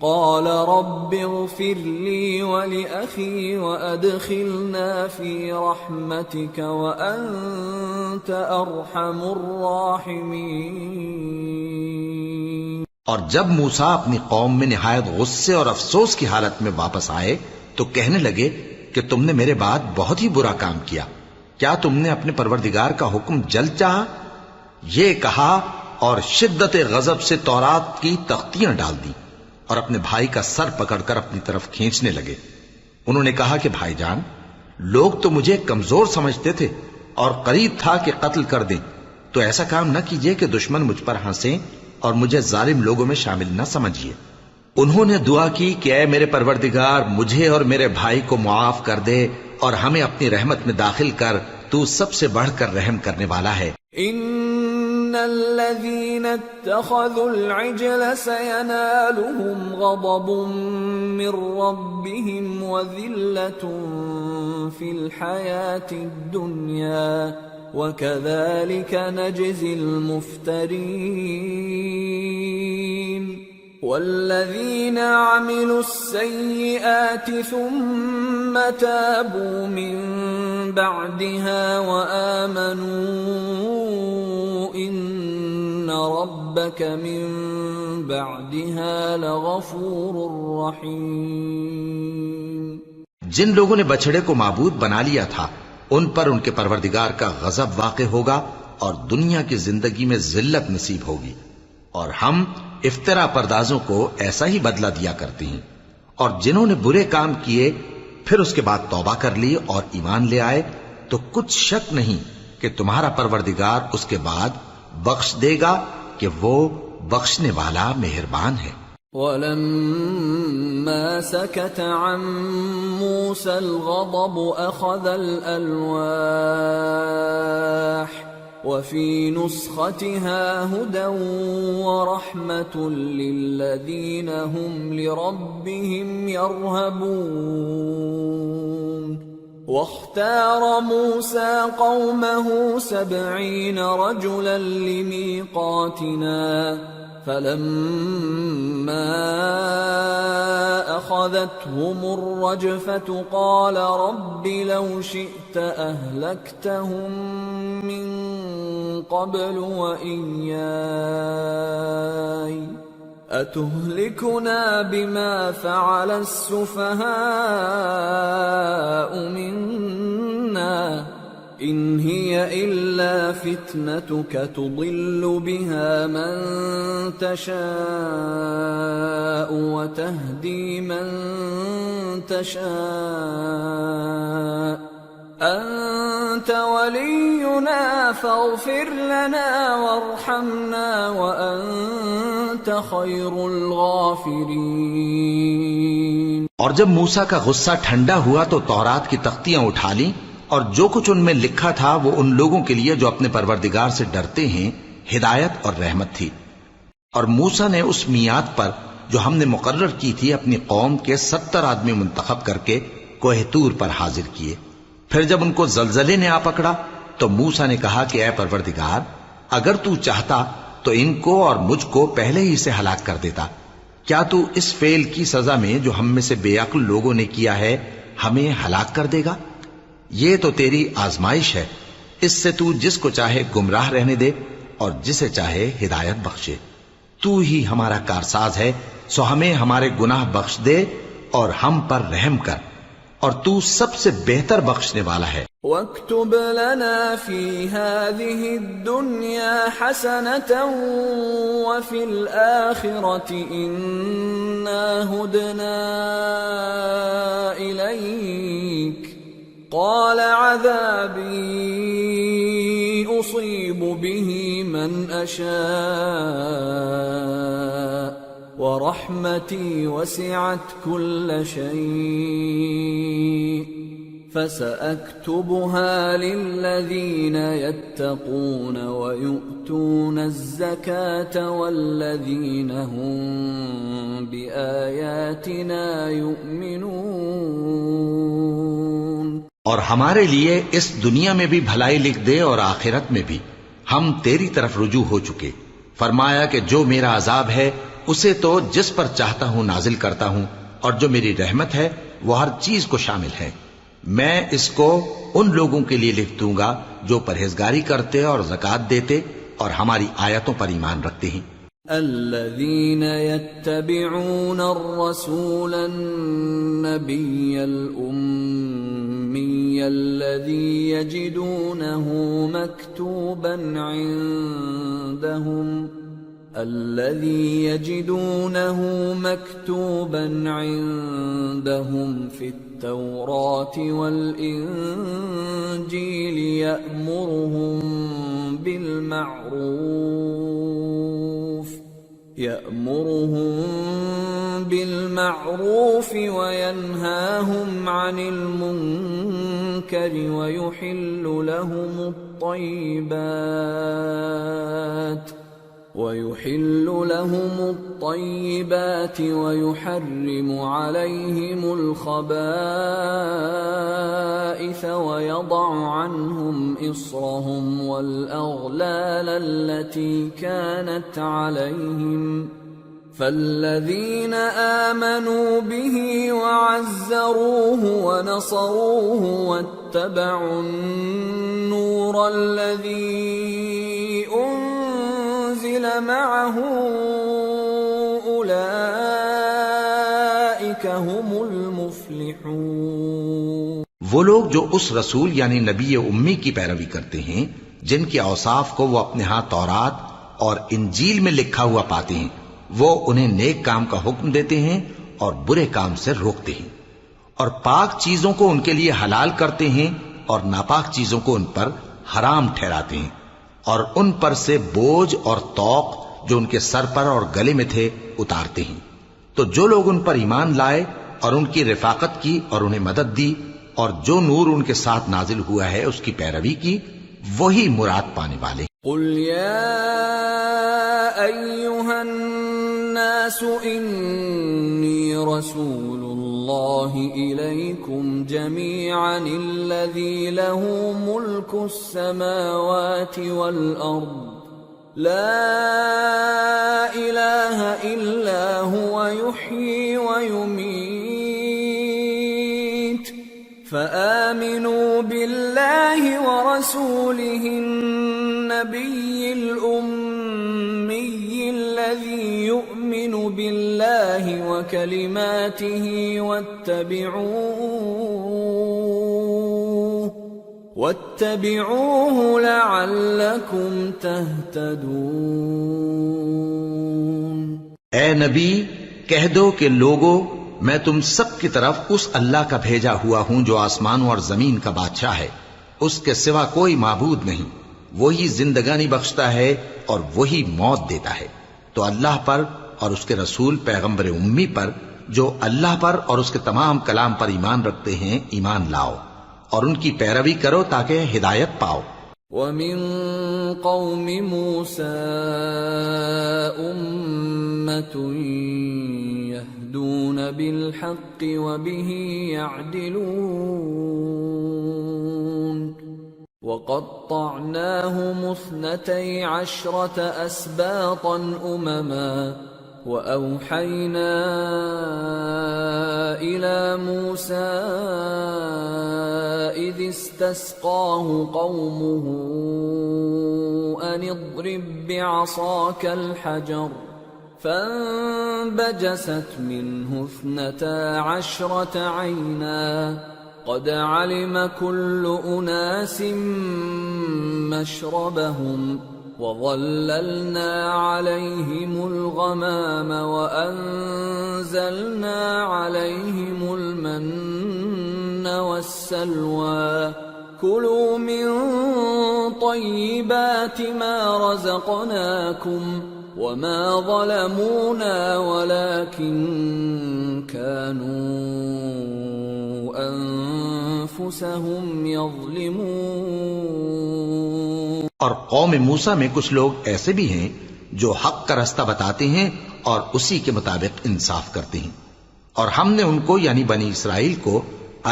قال رب اغفر لي ولأخي وأدخلنا في رحمتك وأنت أرحم الراحمين۔ اور جب موسیٰ اپنی قوم میں نہایت غصے اور افسوس کی حالت میں واپس آئے تو کہنے لگے کہ تم نے میرے بعد بہت ہی برا کام کیا، کیا تم نے اپنے پروردگار کا حکم جلد چاہا؟ یہ کہا اور شدت غضب سے تورات کی تختیاں ڈال دی اور اپنے بھائی کا سر پکڑ کر اپنی طرف کھینچنے لگے۔ انہوں نے کہا کہ بھائی جان، لوگ تو مجھے کمزور سمجھتے تھے اور قریب تھا کہ قتل کر دیں، تو ایسا کام نہ کیجیے کہ دشمن مجھ پر ہنسیں اور مجھے ظالم لوگوں میں شامل نہ سمجھیے۔ انہوں نے دعا کی کہ اے میرے پروردگار، مجھے اور میرے بھائی کو معاف کر دے اور ہمیں اپنی رحمت میں داخل کر، تو سب سے بڑھ کر رحم کرنے والا ہے۔ ان الذين اتخذوا العجل سينالهم غضب من ربهم وذلة في الحياة الدنيا وكذلك نجزي المفترين۔ والذين عملوا السيئات ثم تابوا من بعدها وآمنوا إن ربك من بعدها لغفور رحيم۔ جن لوگوں نے بچڑے کو معبود بنا لیا تھا ان پر ان کے پروردگار کا غضب واقع ہوگا اور دنیا کی زندگی میں ذلت نصیب ہوگی، اور ہم افترا پردازوں کو ایسا ہی بدلہ دیا کرتے ہیں۔ اور جنہوں نے برے کام کیے پھر اس کے بعد توبہ کر لی اور ایمان لے آئے تو کچھ شک نہیں کہ تمہارا پروردگار اس کے بعد بخش دے گا کہ وہ بخشنے والا مہربان ہے۔ وَلَمَّا سَكَتَ عَن مُوسَى الْغَضَبُ أَخَذَ الْأَلْوَاحَ وَفِي نُسْخَتِهَا هُدًى وَرَحْمَةٌ لِّلَّذِينَ هُمْ لِرَبِّهِمْ يَرْهَبُونَ۔ واختار موسى قومه 70 رجلا لميقاتنا فلما أخذتهم الرجفة قال رب لو شئت أهلكتهم من قبل وإياي أتهلكنا بما فعل السفهاء منا إن هي إلا فتنتك تضل بها من تشاء وتهدي من تشاء أنت ولينا فاغفر لنا وارحمنا وأنت خير الغافرين۔ اور جب موسیٰ کا غصہ ٹھنڈا ہوا تو تورات کی تختیاں اٹھا لیں اور جو کچھ ان میں لکھا تھا وہ ان لوگوں کے لیے جو اپنے پروردگار سے ڈرتے ہیں ہدایت اور رحمت تھی۔ اور موسیٰ نے اس میعاد پر جو ہم نے مقرر کی تھی اپنی قوم کے 70 آدمی منتخب کر کے کوہ طور پر حاضر کیے۔ پھر جب ان کو زلزلے نے آ پکڑا تو موسیٰ نے کہا کہ اے پروردگار، اگر تو چاہتا تو ان کو اور مجھ کو پہلے ہی سے ہلاک کر دیتا۔ کیا تو اس فعل کی سزا میں جو ہم میں سے بے عقل لوگوں نے کیا ہے ہمیں ہلاک کر دے گا؟ یہ تو تیری آزمائش ہے، اس سے تو جس کو چاہے گمراہ رہنے دے اور جسے چاہے ہدایت بخشے۔ تو ہی ہمارا کارساز ہے، سو ہمیں ہمارے گناہ بخش دے اور ہم پر رحم کر، اور تو سب سے بہتر بخشنے والا ہے۔ وَاكْتُبْ لَنَا فِي هَذِهِ الدُّنْيَا حَسَنَةً وَفِي الْآخِرَةِ إِنَّا هُدْنَا إِلَيْكَ قَالَ عَذَابِي أُصِيبُ بِهِ مَنْ أَشَاءُ وَرَحْمَتِي وَسِعَتْ كُلَّ شَيْءٍ فَسَأَكْتُبُهَا لِلَّذِينَ يَتَّقُونَ وَيُؤْتُونَ الزَّكَاةَ وَالَّذِينَ هُمْ بِآيَاتِنَا يُؤْمِنُونَ۔ اور ہمارے لیے اس دنیا میں بھی بھلائی لکھ دے اور آخرت میں بھی، ہم تیری طرف رجوع ہو چکے۔ فرمایا کہ جو میرا عذاب ہے اسے تو جس پر چاہتا ہوں نازل کرتا ہوں، اور جو میری رحمت ہے وہ ہر چیز کو شامل ہے۔ میں اس کو ان لوگوں کے لیے لکھ دوں گا جو پرہیزگاری کرتے اور زکوٰۃ دیتے اور ہماری آیتوں پر ایمان رکھتے ہیں۔ الذين يتبعون الرسول النبي الأمي الذي يجدونه مكتوبا عندهم في التوراة والإنجيل يأمرهم بالمعروف وينهاهم عن المنكر ويحل لهم الطيبات ويحرم عليهم الخبائث ويضع عنهم إصرهم والأغلال التي كانت عليهم فالذين آمنوا به وعزروه ونصروه واتبعوا النور الذي أنزل معه أولئك هم المفلحون۔ وہ لوگ جو اس رسول یعنی نبی امی کی پیروی کرتے ہیں جن کے اوصاف کو وہ اپنے ہاں تورات اور انجیل میں لکھا ہوا پاتے ہیں، وہ انہیں نیک کام کا حکم دیتے ہیں اور برے کام سے روکتے ہیں، اور پاک چیزوں کو ان کے لیے حلال کرتے ہیں اور ناپاک چیزوں کو ان پر حرام ٹھہراتے ہیں، اور ان پر سے بوجھ اور طوق جو ان کے سر پر اور گلے میں تھے اتارتے ہیں۔ تو جو لوگ ان پر ایمان لائے اور ان کی رفاقت کی اور انہیں مدد دی اور جو نور ان کے ساتھ نازل ہوا ہے اس کی پیروی کی، وہی مراد پانے والے۔ قل یا ایھا الناس انی رسول اللہ الیکم جمیعا الذی له ملک السماوات والارض لا الہ الا هو یحیی ویمیت فآمنوا باللہ ورسولہ النبی الأمی الذی یؤمن باللہ وکلماتہ واتبعوه لعلکم تہتدون۔ اے نبی کہہ دو کہ لوگو میں تم سب کی طرف اس اللہ کا بھیجا ہوا ہوں جو آسمانوں اور زمین کا بادشاہ ہے، اس کے سوا کوئی معبود نہیں، وہی زندگانی بخشتا ہے اور وہی موت دیتا ہے۔ تو اللہ پر اور اس کے رسول پیغمبر امی پر جو اللہ پر اور اس کے تمام کلام پر ایمان رکھتے ہیں ایمان لاؤ اور ان کی پیروی کرو تاکہ ہدایت پاؤ۔ وَمِن قَوْمِ مُوسَىٰ أُمَّةٌ يَهْدُونَ بِالْحَقِّ وَبِهِ يَعْدِلُونَ وَقَطَّعْنَاهُمُ 12 أَسْبَاطًا أُمَمًا وَأَوْحَيْنَا إِلَى مُوسَىٰ إِذِ اسْتَسْقَاهُ قَوْمُهُ أَنِ اضْرِب بِّعَصَاكَ الْحَجَرَ فَانبَجَسَتْ مِنْهُ 12 عَيْنًا قَدْ عَلِمَ كُلُّ أُنَاسٍ مَّشْرَبَهُمْ وَظَلَّلْنَا عَلَيْهِمُ الْغَمَامَ وَأَنزَلْنَا عَلَيْهِمُ الْمَنَّ وَالسَّلْوَىٰ كُلُوا مِن طَيِّبَاتِ مَا رَزَقْنَاكُمْ وَمَا ظَلَمُونَا وَلَٰكِن كَانُوا أَنفُسَهُمْ يَظْلِمُونَ۔ اور قوم موسیٰ میں کچھ لوگ ایسے بھی ہیں جو حق کا رستہ بتاتے ہیں اور اسی کے مطابق انصاف کرتے ہیں، اور ہم نے ان کو یعنی بنی اسرائیل کو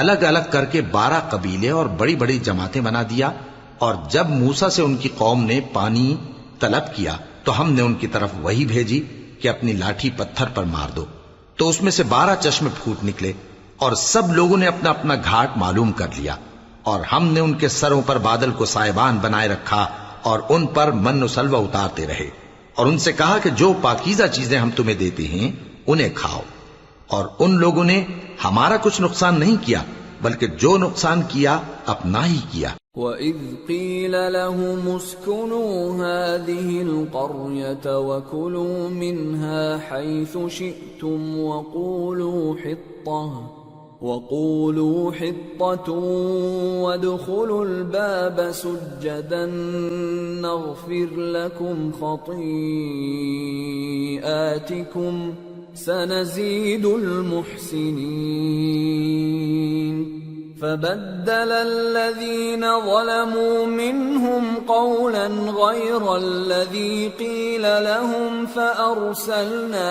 الگ الگ کر کے 12 قبیلے اور بڑی بڑی جماعتیں بنا دیا، اور جب موسیٰ سے ان کی قوم نے پانی طلب کیا تو ہم نے ان کی طرف وحی بھیجی کہ اپنی لاٹھی پتھر پر مار دو، تو اس میں سے 12 چشمے پھوٹ نکلے، اور سب لوگوں نے اپنا اپنا گھاٹ معلوم کر لیا، اور ہم نے ان کے سروں پر بادل کو سائبان بنائے رکھا اور ان پر من و سلوہ اتارتے رہے، اور ان سے کہا کہ جو پاکیزہ چیزیں ہم تمہیں دیتے ہیں انہیں کھاؤ، اور ان لوگوں نے ہمارا کچھ نقصان نہیں کیا بلکہ جو نقصان کیا اپنا ہی کیا۔ وَإِذْ قِيلَ لَهُمُ اسْكُنُوا هَٰذِهِ الْقَرْيَةَ وَكُلُوا مِنْهَا حَيْثُ شِئْتُمْ وَقُولُوا حِطَّةٌ وَادْخُلُوا الْبَابَ سُجَّدًا نَّغْفِرْ لَكُمْ خَطِيئَاتِكُمْ سَنَزِيدُ الْمُحْسِنِينَ فبدل الذين ظلموا منهم قولا غير الذي قيل لهم فأرسلنا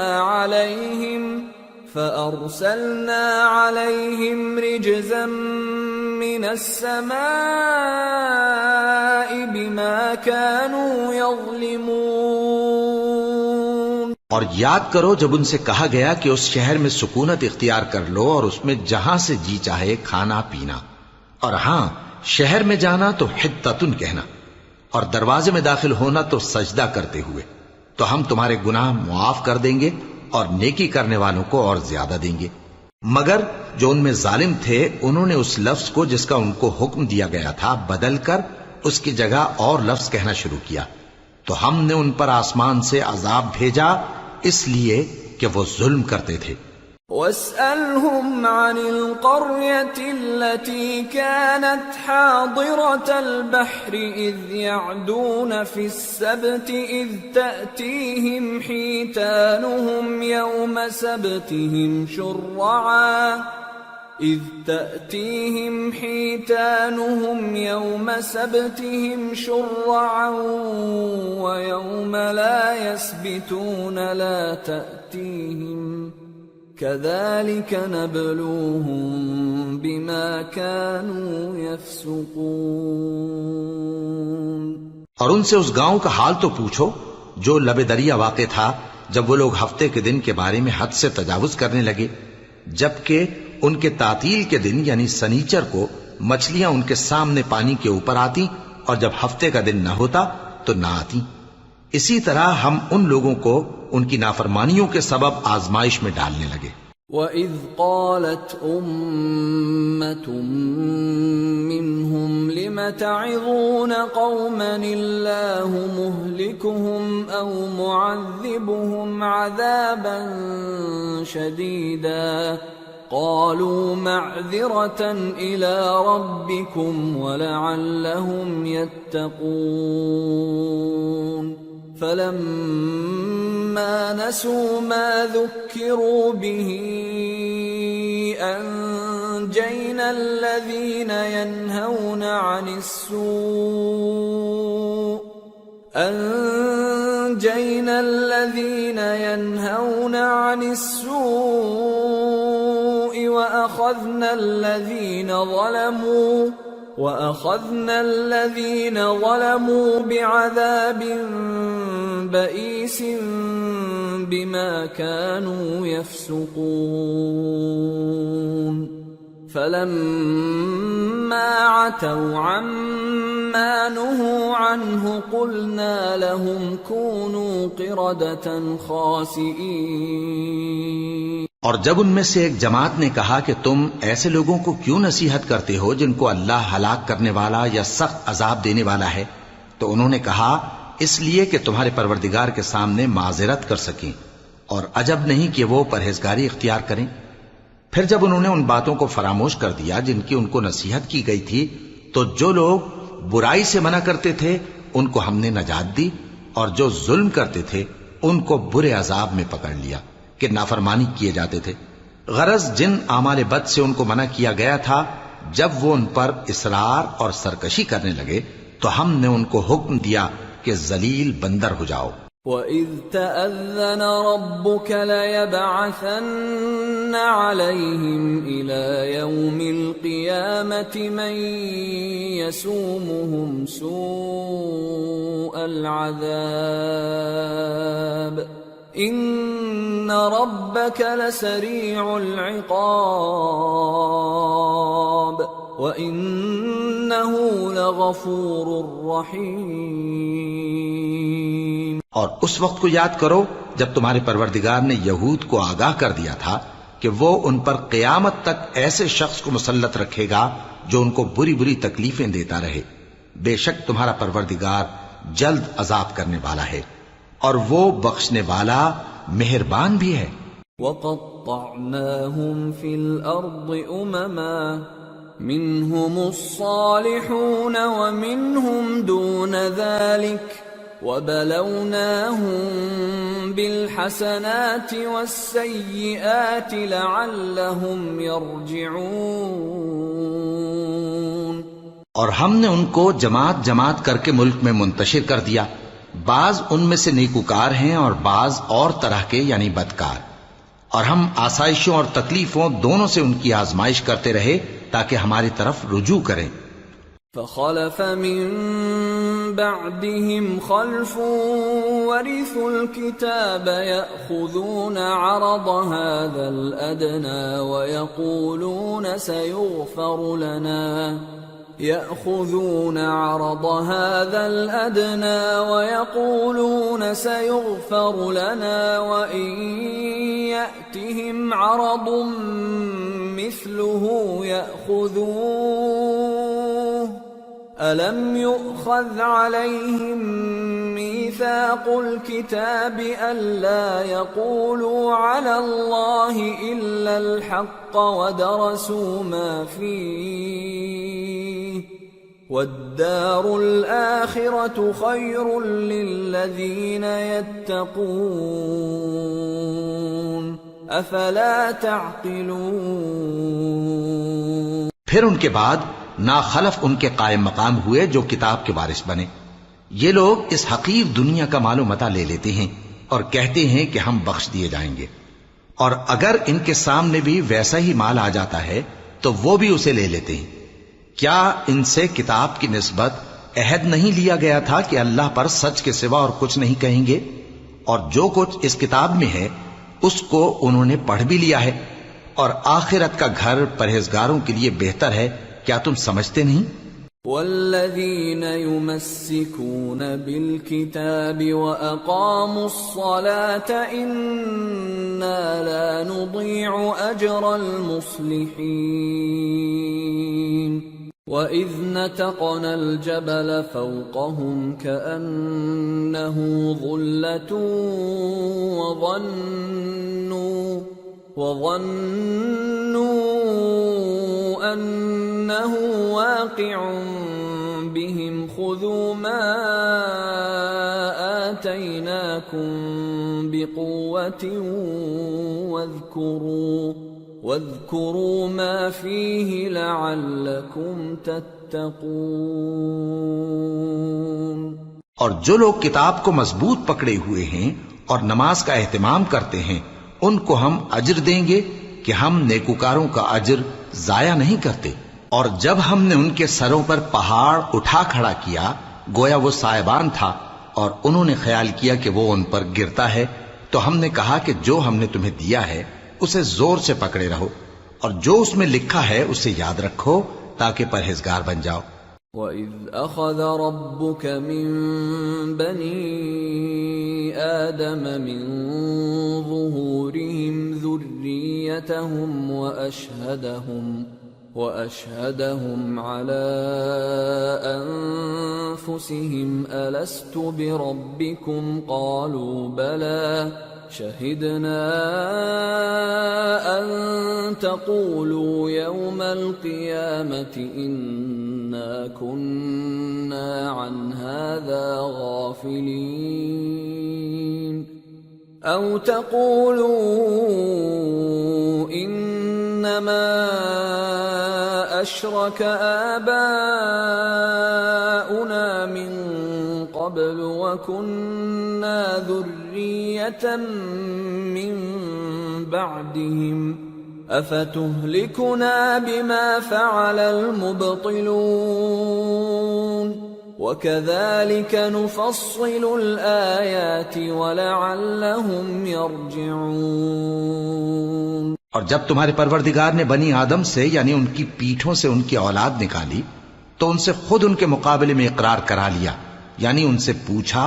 عليهم رجزا من السماء بما كانوا يظلمون۔ اور یاد کرو جب ان سے کہا گیا کہ اس شہر میں سکونت اختیار کر لو اور اس میں جہاں سے جی چاہے کھانا پینا، اور ہاں شہر میں جانا تو حطتن کہنا، اور دروازے میں داخل ہونا تو سجدہ کرتے ہوئے، تو ہم تمہارے گناہ معاف کر دیں گے اور نیکی کرنے والوں کو اور زیادہ دیں گے۔ مگر جو ان میں ظالم تھے انہوں نے اس لفظ کو جس کا ان کو حکم دیا گیا تھا بدل کر اس کی جگہ اور لفظ کہنا شروع کیا، تو ہم نے ان پر آسمان سے عذاب بھیجا اس لیے کہ وہ ظلم کرتے تھے۔ وَاسْأَلْهُمْ عَنِ الْقَرْيَةِ الَّتِي كَانَتْ حَاضِرَةَ الْبَحْرِ إِذْ يَعْدُونَ فِي السَّبْتِ إِذْ تَأْتِيهِمْ حِيتَانُهُمْ يَوْمَ سَبْتِهِمْ شُرَّعًا وَيَوْمَ لَا يَسْبِتُونَ لَا تَأْتِيهِمْ كَذَلِكَ نَبْلُوهُم بِمَا كَانُوا يَفْسُقُونَ۔ اور ان سے اس گاؤں کا حال تو پوچھو جو لب دریا واقع تھا جب وہ لوگ ہفتے کے دن کے بارے میں حد سے تجاوز کرنے لگے، جبکہ ان کے تعطیل کے دن یعنی سنیچر کو مچھلیاں ان کے سامنے پانی کے اوپر آتی اور جب ہفتے کا دن نہ ہوتا تو نہ آتی۔ اسی طرح ہم ان لوگوں کو ان کی نافرمانیوں کے سبب آزمائش میں ڈالنے لگے۔ وَإِذْ قَالَتْ أُمَّةٌ مِّنْهُمْ لِمَ تَعِظُونَ قَوْمًا اللَّهُ مُهْلِكُهُمْ أَوْ مُعَذِّبُهُمْ عَذَابًا شَدِيدًا قَالُوا مَعْذِرَةً إِلَىٰ رَبِّكُمْ وَلَعَلَّهُمْ يَتَّقُونَ فَلَمَّا نَسُوا مَا ذُكِّرُوا بِهِ أَنجَيْنَا الَّذِينَ يَنْهَوْنَ عَنِ السُّوءِ وَأَخَذْنَا الَّذِينَ ظَلَمُوا بِعَذَابٍ بَئِيسٍ بِمَا كَانُوا يَفْسُقُونَ فَلَمَّا عَتَوْا عَمَّا نُهُوا عَنْهُ قُلْنَا لَهُمْ كُونُوا قِرَدَةً خَاسِئِينَ۔ اور جب ان میں سے ایک جماعت نے کہا کہ تم ایسے لوگوں کو کیوں نصیحت کرتے ہو جن کو اللہ ہلاک کرنے والا یا سخت عذاب دینے والا ہے، تو انہوں نے کہا اس لیے کہ تمہارے پروردگار کے سامنے معذرت کر سکیں، اور عجب نہیں کہ وہ پرہیزگاری اختیار کریں۔ پھر جب انہوں نے ان باتوں کو فراموش کر دیا جن کی ان کو نصیحت کی گئی تھی، تو جو لوگ برائی سے منع کرتے تھے ان کو ہم نے نجات دی، اور جو ظلم کرتے تھے ان کو برے عذاب میں پکڑ لیا کہ نافرمانی کیے جاتے تھے۔ غرض جن اعمال بد سے ان کو منع کیا گیا تھا، جب وہ ان پر اصرار اور سرکشی کرنے لگے تو ہم نے ان کو حکم دیا کہ ذلیل بندر ہو جاؤ۔ وَإِذْ تَأَذَّنَ رَبُّكَ لَيَبْعَثَنَّ عَلَيْهِمْ إِلَى يَوْمِ الْقِيَامَةِ مَنْ يَسُومُهُمْ سُوءَ الْعَذَابِ إن ربك لسريع العقاب وإنه لغفور رحيم۔ اور اس وقت کو یاد کرو جب تمہارے پروردگار نے یہود کو آگاہ کر دیا تھا کہ وہ ان پر قیامت تک ایسے شخص کو مسلط رکھے گا جو ان کو بری بری تکلیفیں دیتا رہے۔ بے شک تمہارا پروردگار جلد عذاب کرنے والا ہے اور وہ بخشنے والا مہربان بھی ہے۔ وَقَطَّعْنَاهُمْ فِي الْأَرْضِ أُمَمًا مِّنْهُمُ الصَّالِحُونَ وَمِنْهُمْ دُونَ ذَلِكَ وَبَلَوْنَاهُمْ بِالْحَسَنَاتِ وَالسَّيِّئَاتِ لَعَلَّهُمْ يَرْجِعُونَ۔ اور ہم نے ان کو جماعت جماعت کر کے ملک میں منتشر کر دیا، بعض ان میں سے نیکوکار ہیں اور بعض اور طرح کے یعنی بدکار، اور ہم آسائشوں اور تکلیفوں دونوں سے ان کی آزمائش کرتے رہے تاکہ ہماری طرف رجوع کریں۔ فخلف من بعدهم خلف ورثوا الكتاب يأخذون عرض هذا الأدنى ويقولون سيغفر لنا يأخذون عرض هذا الأدنى ويقولون سيغفر لنا وإن يأتهم عرض مثله يأخذوه ألم يؤخذ عليهم ميثاق الكتاب ألا يقولوا على الله إلا الحق ودرسوا ما فيه والدار الآخرة خير للذين يتقون أفلا تعقلون۔ پھر ان کے بعد ناخلف ان کے قائم مقام ہوئے جو کتاب کے وارث بنے۔ یہ لوگ اس حقیر دنیا کا مال و متاع لے لیتے ہیں اور کہتے ہیں کہ ہم بخش دیے جائیں گے، اور اگر ان کے سامنے بھی ویسا ہی مال آ جاتا ہے تو وہ بھی اسے لے لیتے ہیں۔ کیا ان سے کتاب کی نسبت عہد نہیں لیا گیا تھا کہ اللہ پر سچ کے سوا اور کچھ نہیں کہیں گے؟ اور جو کچھ اس کتاب میں ہے اس کو انہوں نے پڑھ بھی لیا ہے، اور آخرت کا گھر پرہیزگاروں کے لیے بہتر ہے۔ کیا تم سمجھتے نہیں؟ والذین یمسکون بالکتاب واقاموا الصلاة انا لا نضیع اجر المصلحین وَإِذْ نَتَقْنَا الْجَبَلَ فَوْقَهُمْ كَأَنَّهُ ظُلَّةٌ وَظَنُّوا أَنَّهُ واقع بهم خُذُوا مَا آتَيْنَاكُمْ بِقُوَّةٍ واذكروا ما فيه لعلكم تتقون۔ اور جو لوگ کتاب کو مضبوط پکڑے ہوئے ہیں اور نماز کا اہتمام کرتے ہیں ان کو ہم اجر دیں گے کہ ہم نیکوکاروں کا اجر ضائع نہیں کرتے۔ اور جب ہم نے ان کے سروں پر پہاڑ اٹھا کھڑا کیا گویا وہ سائبان تھا اور انہوں نے خیال کیا کہ وہ ان پر گرتا ہے، تو ہم نے کہا کہ جو ہم نے تمہیں دیا ہے اسے زور سے پکڑے رہو اور جو اس میں لکھا ہے اسے یاد رکھو تاکہ پرہیزگار بن جاؤ۔ وَإِذْ أَخَذَ رَبُّكَ مِنْ بَنِي آدَمَ مِنْ ظُهُورِهِمْ ذُرِّيَّتَهُمْ وَأَشْهَدَهُمْ عَلَى أَنفُسِهِمْ أَلَسْتُ بِرَبِّكُمْ قَالُوا بَلَى شَهِدْنَا أَن تَقُولُوا يَوْمَ الْقِيَامَةِ إِنَّا كُنَّا عَنْ هَذَا غَافِلِينَ أَوْ تَقُولُوا إِنَّمَا أَشْرَكَ آبَاؤُنَا مِن قَبْلُ وَكُنَّا ذُرِّيَّةً مِّن بَعْدِهِمْ أَفَتُهْلِكُنَا بِمَا فَعَلَ الْمُبْطِلُونَ وَكَذَلِكَ نُفَصِّلُ الْآيَاتِ وَلَعَلَّهُمْ يَرْجِعُونَ۔ اور جب تمہارے پروردگار نے بنی آدم سے یعنی ان کی پیٹھوں سے ان کی اولاد نکالی تو ان سے خود ان کے مقابلے میں اقرار کرا لیا، یعنی ان سے پوچھا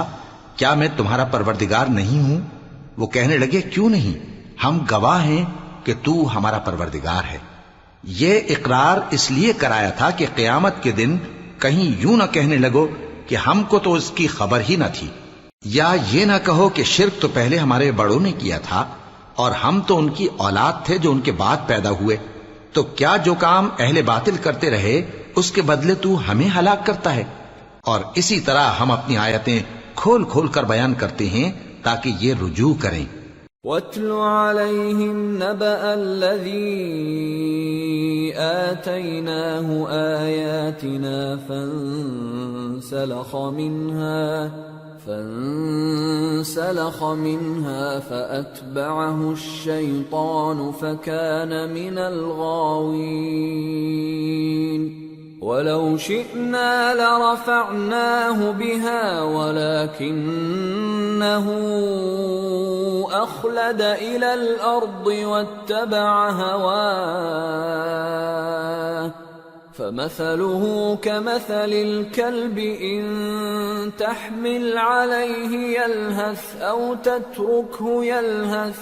کیا میں تمہارا پروردگار نہیں ہوں؟ وہ کہنے لگے کیوں نہیں، ہم گواہ ہیں کہ تو ہمارا پروردگار ہے۔ یہ اقرار اس لیے کرایا تھا کہ قیامت کے دن کہیں یوں نہ کہنے لگو کہ ہم کو تو اس کی خبر ہی نہ تھی، یا یہ نہ کہو کہ شرک تو پہلے ہمارے بڑوں نے کیا تھا اور ہم تو ان کی اولاد تھے جو ان کے بعد پیدا ہوئے، تو کیا جو کام اہل باطل کرتے رہے اس کے بدلے تو ہمیں ہلاک کرتا ہے؟ اور اسی طرح ہم اپنی آیتیں کھول کھول کر بیان کرتے ہیں تاکہ یہ رجوع کریں۔ وَاتْلُ عَلَيْهِمْ نَبَأَ الَّذِي آتَيْنَاهُ آيَاتِنَا فانسلخ منها فأتبعه الشيطان فكان من الغاوين ولو شئنا لرفعناه بها ولكنه أخلد إلى الأرض واتبع هواه فمثله كمثل الكلب إن تحمل عليه يلهث أو تتركه يلهث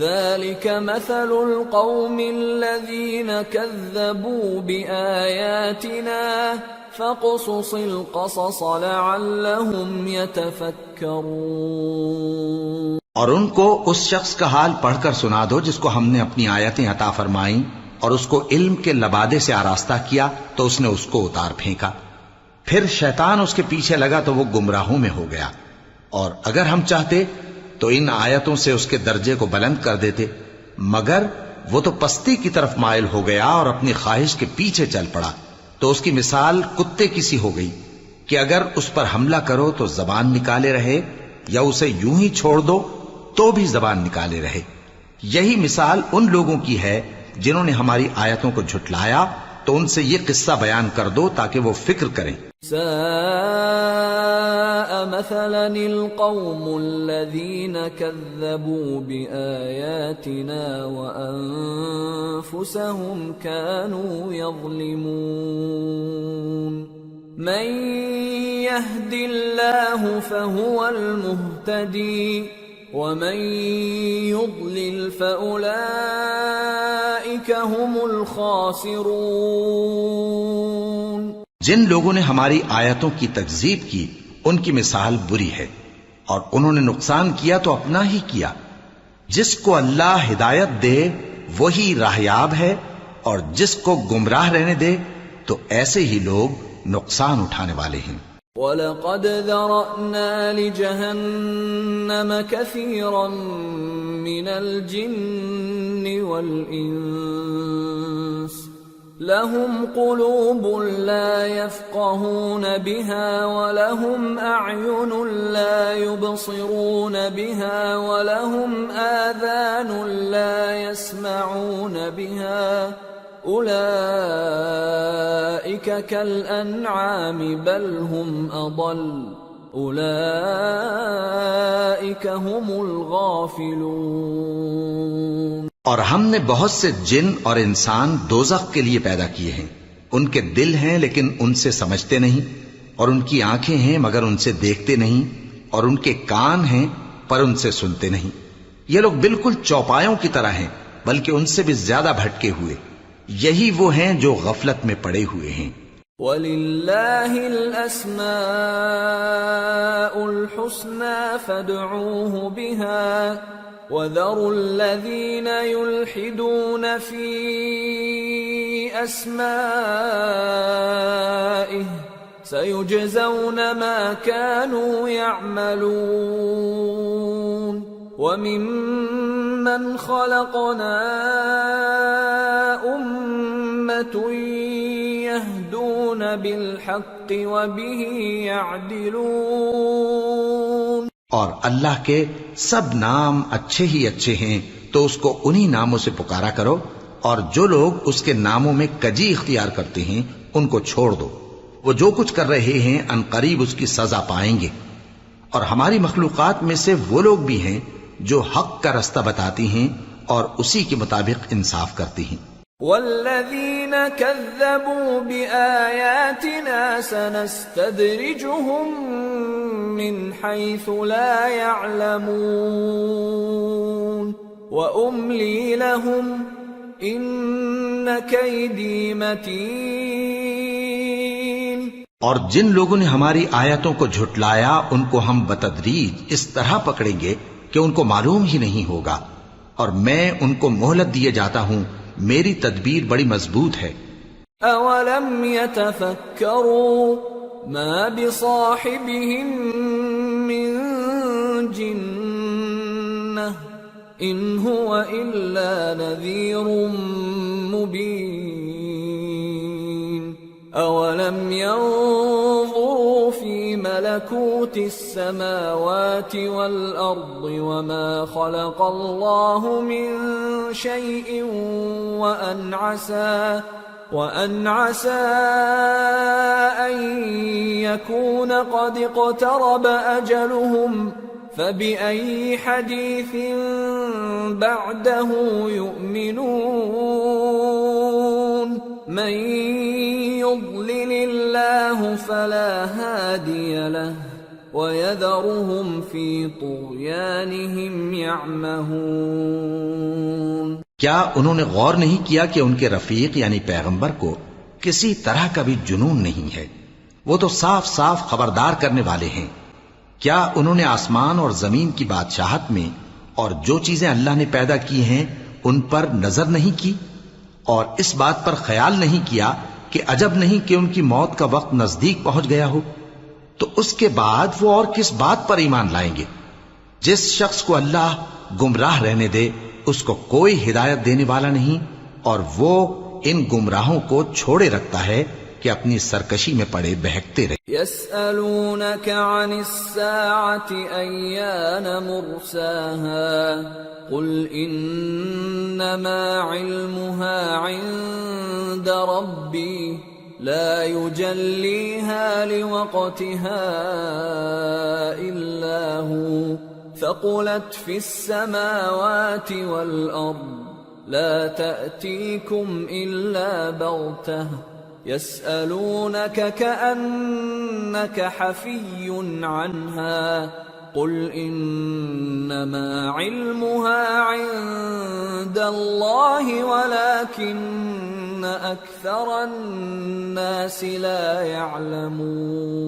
ذلك مثل القوم الذين كذبوا بآياتنا فاقصص القصص لعلهم يتفكرون۔ اور ان کو اس شخص کا حال پڑھ کر سنا دو جس کو ہم نے اپنی آیتیں عطا فرمائیں اور اس کو علم کے لبادے سے آراستہ کیا تو اس نے اس کو اتار پھینکا، پھر شیطان اس کے پیچھے لگا تو وہ گمراہوں میں ہو گیا۔ اور اگر ہم چاہتے تو ان آیتوں سے اس کے درجے کو بلند کر دیتے، مگر وہ تو پستی کی طرف مائل ہو گیا اور اپنی خواہش کے پیچھے چل پڑا، تو اس کی مثال کتے کی سی ہو گئی کہ اگر اس پر حملہ کرو تو زبان نکالے رہے، یا اسے یوں ہی چھوڑ دو تو بھی زبان نکالے رہے۔ یہی مثال ان لوگوں کی ہے جنہوں نے ہماری آیتوں کو جھٹلایا، تو ان سے یہ قصہ بیان کر دو تاکہ وہ فکر کریں۔ ساء مثلا القوم الذين كذبوا بآياتنا وأنفسهم كانوا يظلمون من يهد الله فهو المهتدي ومن يضلل فأولئك هم الخاسرون۔ جن لوگوں نے ہماری آیتوں کی تکذیب کی ان کی مثال بری ہے، اور انہوں نے نقصان کیا تو اپنا ہی کیا۔ جس کو اللہ ہدایت دے وہی راہیاب ہے، اور جس کو گمراہ رہنے دے تو ایسے ہی لوگ نقصان اٹھانے والے ہیں۔ وَلَقَدْ ذَرَأْنَا لِجَهَنَّمَ كَثِيرًا مِنَ الْجِنِّ وَالْإِنسِ لَهُمْ قُلُوبٌ لَا يَفْقَهُونَ بِهَا وَلَهُمْ أَعْيُنٌ لَا يُبْصِرُونَ بِهَا وَلَهُمْ آذَانٌ لَا يَسْمَعُونَ بِهَا أُولَئِكَ كَالْأَنْعَامِ بَلْ هُمْ أَضَلُّ أُولَئِكَ هُمُ الْغَافِلُونَ۔ اور ہم نے بہت سے جن اور انسان دوزخ کے لیے پیدا کیے ہیں، ان کے دل ہیں لیکن ان سے سمجھتے نہیں، اور ان کی آنکھیں ہیں مگر ان سے دیکھتے نہیں، اور ان کے کان ہیں پر ان سے سنتے نہیں۔ یہ لوگ بالکل چوپایوں کی طرح ہیں بلکہ ان سے بھی زیادہ بھٹکے ہوئے۔ یہی وہ ہیں جو غفلت میں پڑے ہوئے ہیں۔ وَلِلَّهِ الْأَسْمَاءُ الْحُسْنَى فَادْعُوهُ بِهَا وَذَرُوا الَّذِينَ يُلْحِدُونَ فِي أَسْمَائِهِ سَيُجْزَوْنَ مَا كَانُوا يَعْمَلُونَ وَمِمَّنْ خَلَقْنَا أُمَّةٌ يَهْدُونَ بِالْحَقِّ وَبِهِ يَعْدِلُونَ۔ اور اللہ کے سب نام اچھے ہی اچھے ہیں تو اس کو انہی ناموں سے پکارا کرو، اور جو لوگ اس کے ناموں میں کجی اختیار کرتے ہیں ان کو چھوڑ دو۔ وہ جو کچھ کر رہے ہیں ان قریب اس کی سزا پائیں گے. اور ہماری مخلوقات میں سے وہ لوگ بھی ہیں جو حق کا رستہ بتاتی ہیں اور اسی کے مطابق انصاف کرتی ہیں. والذین کذبوا بآیاتنا سنستدرجهم من حیث لا يعلمون وأملی لهم ان کیدی متین. اور جن لوگوں نے ہماری آیتوں کو جھٹلایا ان کو ہم بتدریج اس طرح پکڑیں گے کہ ان کو معلوم ہی نہیں ہوگا، اور میں ان کو مہلت دیے جاتا ہوں، میری تدبیر بڑی مضبوط ہے. اولم يتفکروا ما بصاحبهم من جنہ ان هو الا نذیر مبین. اولم ينظروا في ملكوت السماوات والارض وما خلق الله من شيء وان عسى ان يكون قد اقترب اجلهم فبأي حديث بعده يؤمنون. من يضلل الله فلا هادي له ويذرهم في طغيانهم يعمهون. کیا انہوں نے غور نہیں کیا کہ ان کے رفیق یعنی پیغمبر کو کسی طرح کا بھی جنون نہیں ہے؟ وہ تو صاف صاف خبردار کرنے والے ہیں. کیا انہوں نے آسمان اور زمین کی بادشاہت میں اور جو چیزیں اللہ نے پیدا کی ہیں ان پر نظر نہیں کی، اور اس بات پر خیال نہیں کیا کہ عجب نہیں کہ ان کی موت کا وقت نزدیک پہنچ گیا ہو؟ تو اس کے بعد وہ اور کس بات پر ایمان لائیں گے؟ جس شخص کو اللہ گمراہ رہنے دے اس کو کوئی ہدایت دینے والا نہیں، اور وہ ان گمراہوں کو چھوڑے رکھتا ہے کہ اپنی سرکشی میں پڑے بہکتے رہے. يسألونك عن الساعة أيان مرساها قل إنما علمها عند ربي لا يجليها لوقتها إلا هو ثقلت في السماوات والأرض لا تأتيكم إلا بغتة يسألونك كأنك حفي عنها قل إنما علمها عند الله ولكن أكثر الناس لا يعلمون.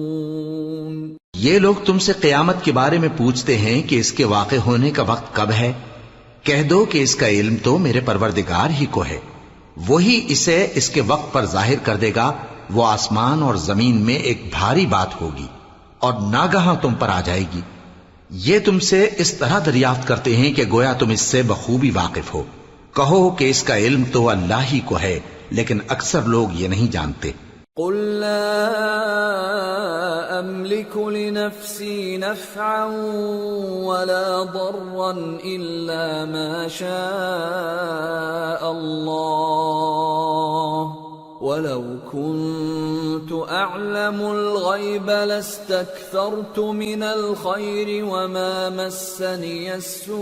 یہ لوگ تم سے قیامت کے بارے میں پوچھتے ہیں کہ اس کے واقع ہونے کا وقت کب ہے. کہہ دو کہ اس کا علم تو میرے پروردگار ہی کو ہے، وہی اسے اس کے وقت پر ظاہر کر دے گا. وہ آسمان اور زمین میں ایک بھاری بات ہوگی اور ناگہاں تم پر آ جائے گی. یہ تم سے اس طرح دریافت کرتے ہیں کہ گویا تم اس سے بخوبی واقف ہو. کہو کہ اس کا علم تو اللہ ہی کو ہے، لیکن اکثر لوگ یہ نہیں جانتے. قل لا أملك لنفسي نفعا ولا ضرا إلا ما شاء الله ولو كنت أعلم الغيب لاستكثرت من الخير وما مسني السوء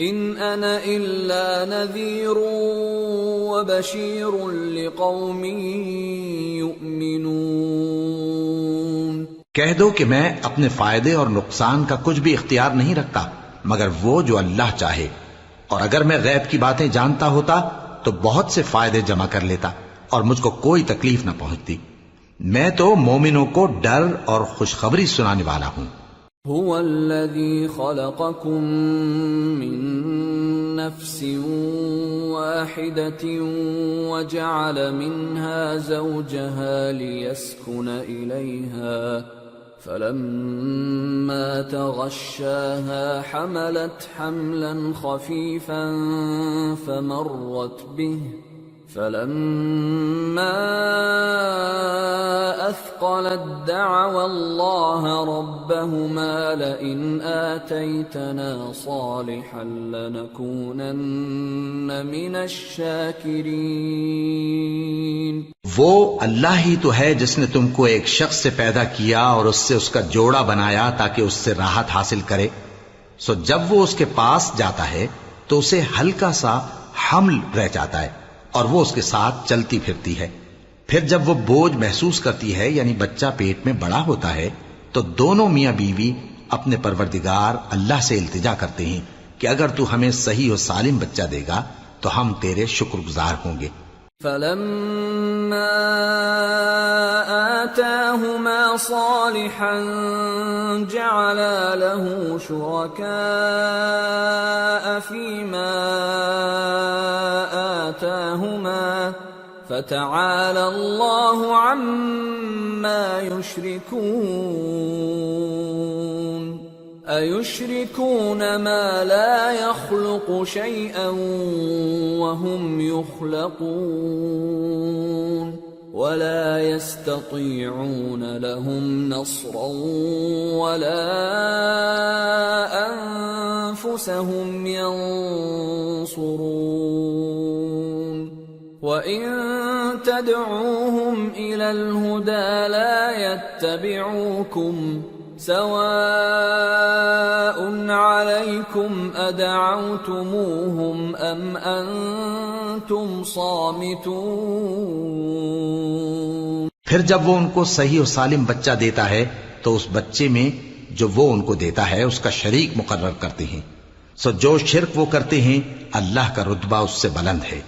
إن أنا إلا نذير وبشير لقوم يؤمنون. کہہ دو کہ میں اپنے فائدے اور نقصان کا کچھ بھی اختیار نہیں رکھتا مگر وہ جو اللہ چاہے، اور اگر میں غیب کی باتیں جانتا ہوتا تو بہت سے فائدے جمع کر لیتا اور مجھ کو کوئی تکلیف نہ پہنچتی. میں تو مومنوں کو ڈر اور خوشخبری سنانے والا ہوں. هو الذي خلقكم من نفس واحدة وجعل منها زوجها ليسكن إليها فلما تغشاها حملت حملا خفيفا فمرت به فلما أثقلت قالت دعوا الله ربهما لئن آتيتنا صالحا لنكونن من الشاكرين. وہ اللہ ہی تو ہے جس نے تم کو ایک شخص سے پیدا کیا اور اس سے اس کا جوڑا بنایا تاکہ اس سے راحت حاصل کرے. سو جب وہ اس کے پاس جاتا ہے تو اسے ہلکا سا حمل رہ جاتا ہے اور وہ اس کے ساتھ چلتی پھرتی ہے. پھر جب وہ بوجھ محسوس کرتی ہے یعنی بچہ پیٹ میں بڑا ہوتا ہے تو دونوں میاں بیوی اپنے پروردگار اللہ سے التجا کرتے ہیں کہ اگر تو ہمیں صحیح و سالم بچہ دے گا تو ہم تیرے شکر گزار ہوں گے. فلما آتاهما صالحا جعلا له شركاء فيما آتاهما فتعالى الله عما يشركون. أَيُشْرِكُونَ مَا لَا يَخْلُقُ شَيْئًا وَهُمْ يُخْلَقُونَ وَلَا يَسْتَطِيعُونَ لَهُمْ نَصْرًا وَلَا أَنفُسَهُمْ يَنصُرُونَ. وَإِن تَدْعُوهُمْ إِلَى الْهُدَى لَا يَتَّبِعُوكُمْ سواء عليكم أدعوتموهم أم أنتم صامتون. پھر جب وہ ان کو صحیح و سالم بچہ دیتا ہے تو اس بچے میں جو وہ ان کو دیتا ہے اس کا شریک مقرر کرتے ہیں. سو جو شرک وہ کرتے ہیں اللہ کا رتبہ اس سے بلند ہے.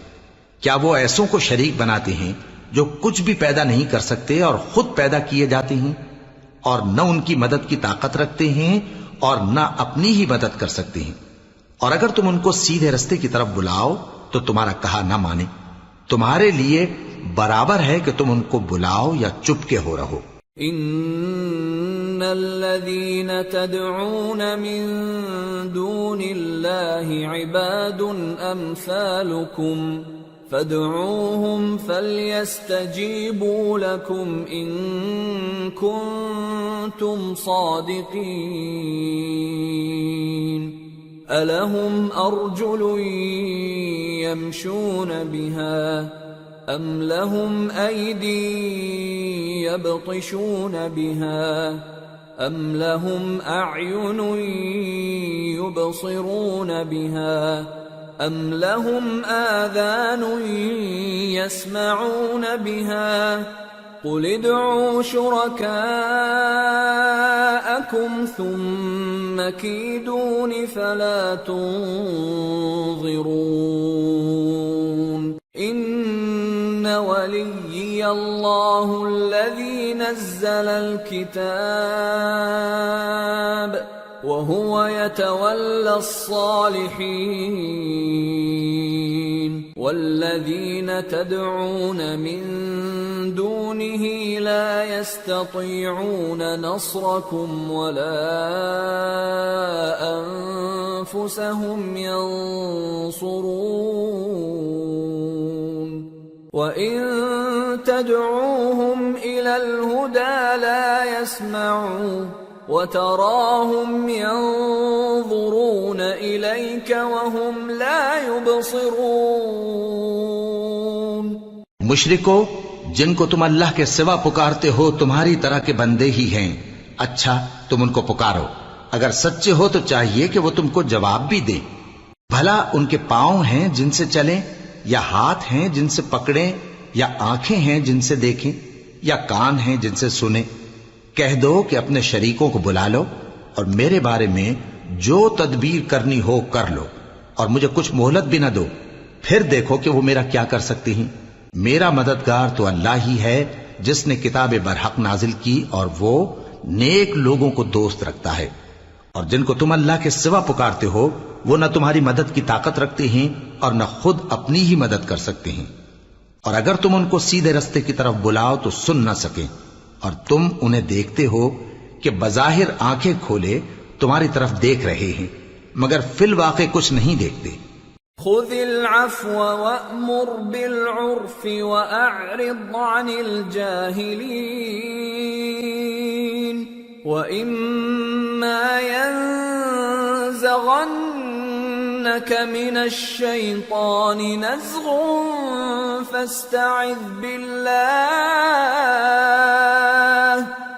کیا وہ ایسوں کو شریک بناتے ہیں جو کچھ بھی پیدا نہیں کر سکتے اور خود پیدا کیے جاتے ہیں اور نہ ان کی مدد کی طاقت رکھتے ہیں اور نہ اپنی ہی مدد کر سکتے ہیں. اور اگر تم ان کو سیدھے رستے کی طرف بلاؤ تو تمہارا کہا نہ مانے. تمہارے لیے برابر ہے کہ تم ان کو بلاؤ یا چپ کے ہو رہو. ان الذين تدعون من دون الله عباد امثالكم فادعوهم فليستجيبوا لكم إن كنتم صادقين. ألهم أرجل يمشون بها أم لهم أيدي يبطشون بها أم لهم أعين يبصرون بها أَمْ لَهُمْ آذَانٌ يَسْمَعُونَ بِهَا قُلِ ادْعُوا شُرَكَاءَكُمْ ثُمَّ كِيدُونِ فَلَا تُنظِرُونَ. إِنَّ وَلِيِّيَ اللَّهُ الَّذِي نَزَّلَ الْكِتَابَ وَهُوَ يَتَوَلَّى الصَّالِحِينَ. وَالَّذِينَ تَدْعُونَ مِن دُونِهِ لَا يَسْتَطِيعُونَ نَصْرَكُمْ وَلَا أَنفُسَهُمْ يَنصُرُونَ. وَإِن تَدْعُوهُمْ إِلَى الْهُدَى لَا يَسْمَعُوا وَتَرَاهُمْ يَنظُرُونَ إِلَيْكَ وَهُمْ لَا يُبْصِرُونَ. مشرکو جن کو تم اللہ کے سوا پکارتے ہو تمہاری طرح کے بندے ہی ہیں. اچھا تم ان کو پکارو. اگر سچے ہو تو چاہیے کہ وہ تم کو جواب بھی دیں. بھلا ان کے پاؤں ہیں جن سے چلیں یا ہاتھ ہیں جن سے پکڑیں یا آنکھیں ہیں جن سے دیکھیں یا کان ہیں جن سے سنیں. کہہ دو کہ اپنے شریکوں کو بلا لو اور میرے بارے میں جو تدبیر کرنی ہو کر لو اور مجھے کچھ مہلت بھی نہ دو. پھر دیکھو کہ وہ میرا کیا کر سکتے ہیں. میرا مددگار تو اللہ ہی ہے جس نے کتاب برحق نازل کی اور وہ نیک لوگوں کو دوست رکھتا ہے. اور جن کو تم اللہ کے سوا پکارتے ہو وہ نہ تمہاری مدد کی طاقت رکھتے ہیں اور نہ خود اپنی ہی مدد کر سکتے ہیں. اور اگر تم ان کو سیدھے رستے کی طرف بلاؤ تو سن نہ سکیں اور تم انہیں دیکھتے ہو کہ بظاہر آنکھیں کھولے تمہاری طرف دیکھ رہے ہیں مگر فی الواقع کچھ نہیں دیکھتے. خذ العفو وأمر بالعرف وأعرض عن الجاهلين وإما ينزغنك من الشيطان نزغ فاستعذ بالله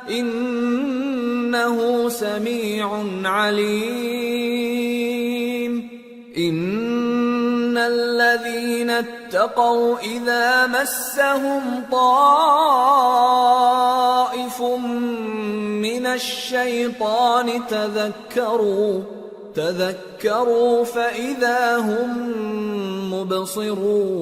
إنه سميع عليم إن الذين اتقوا إذا مسهم طائف من الشيطان تذكروا فإذا هم مبصرون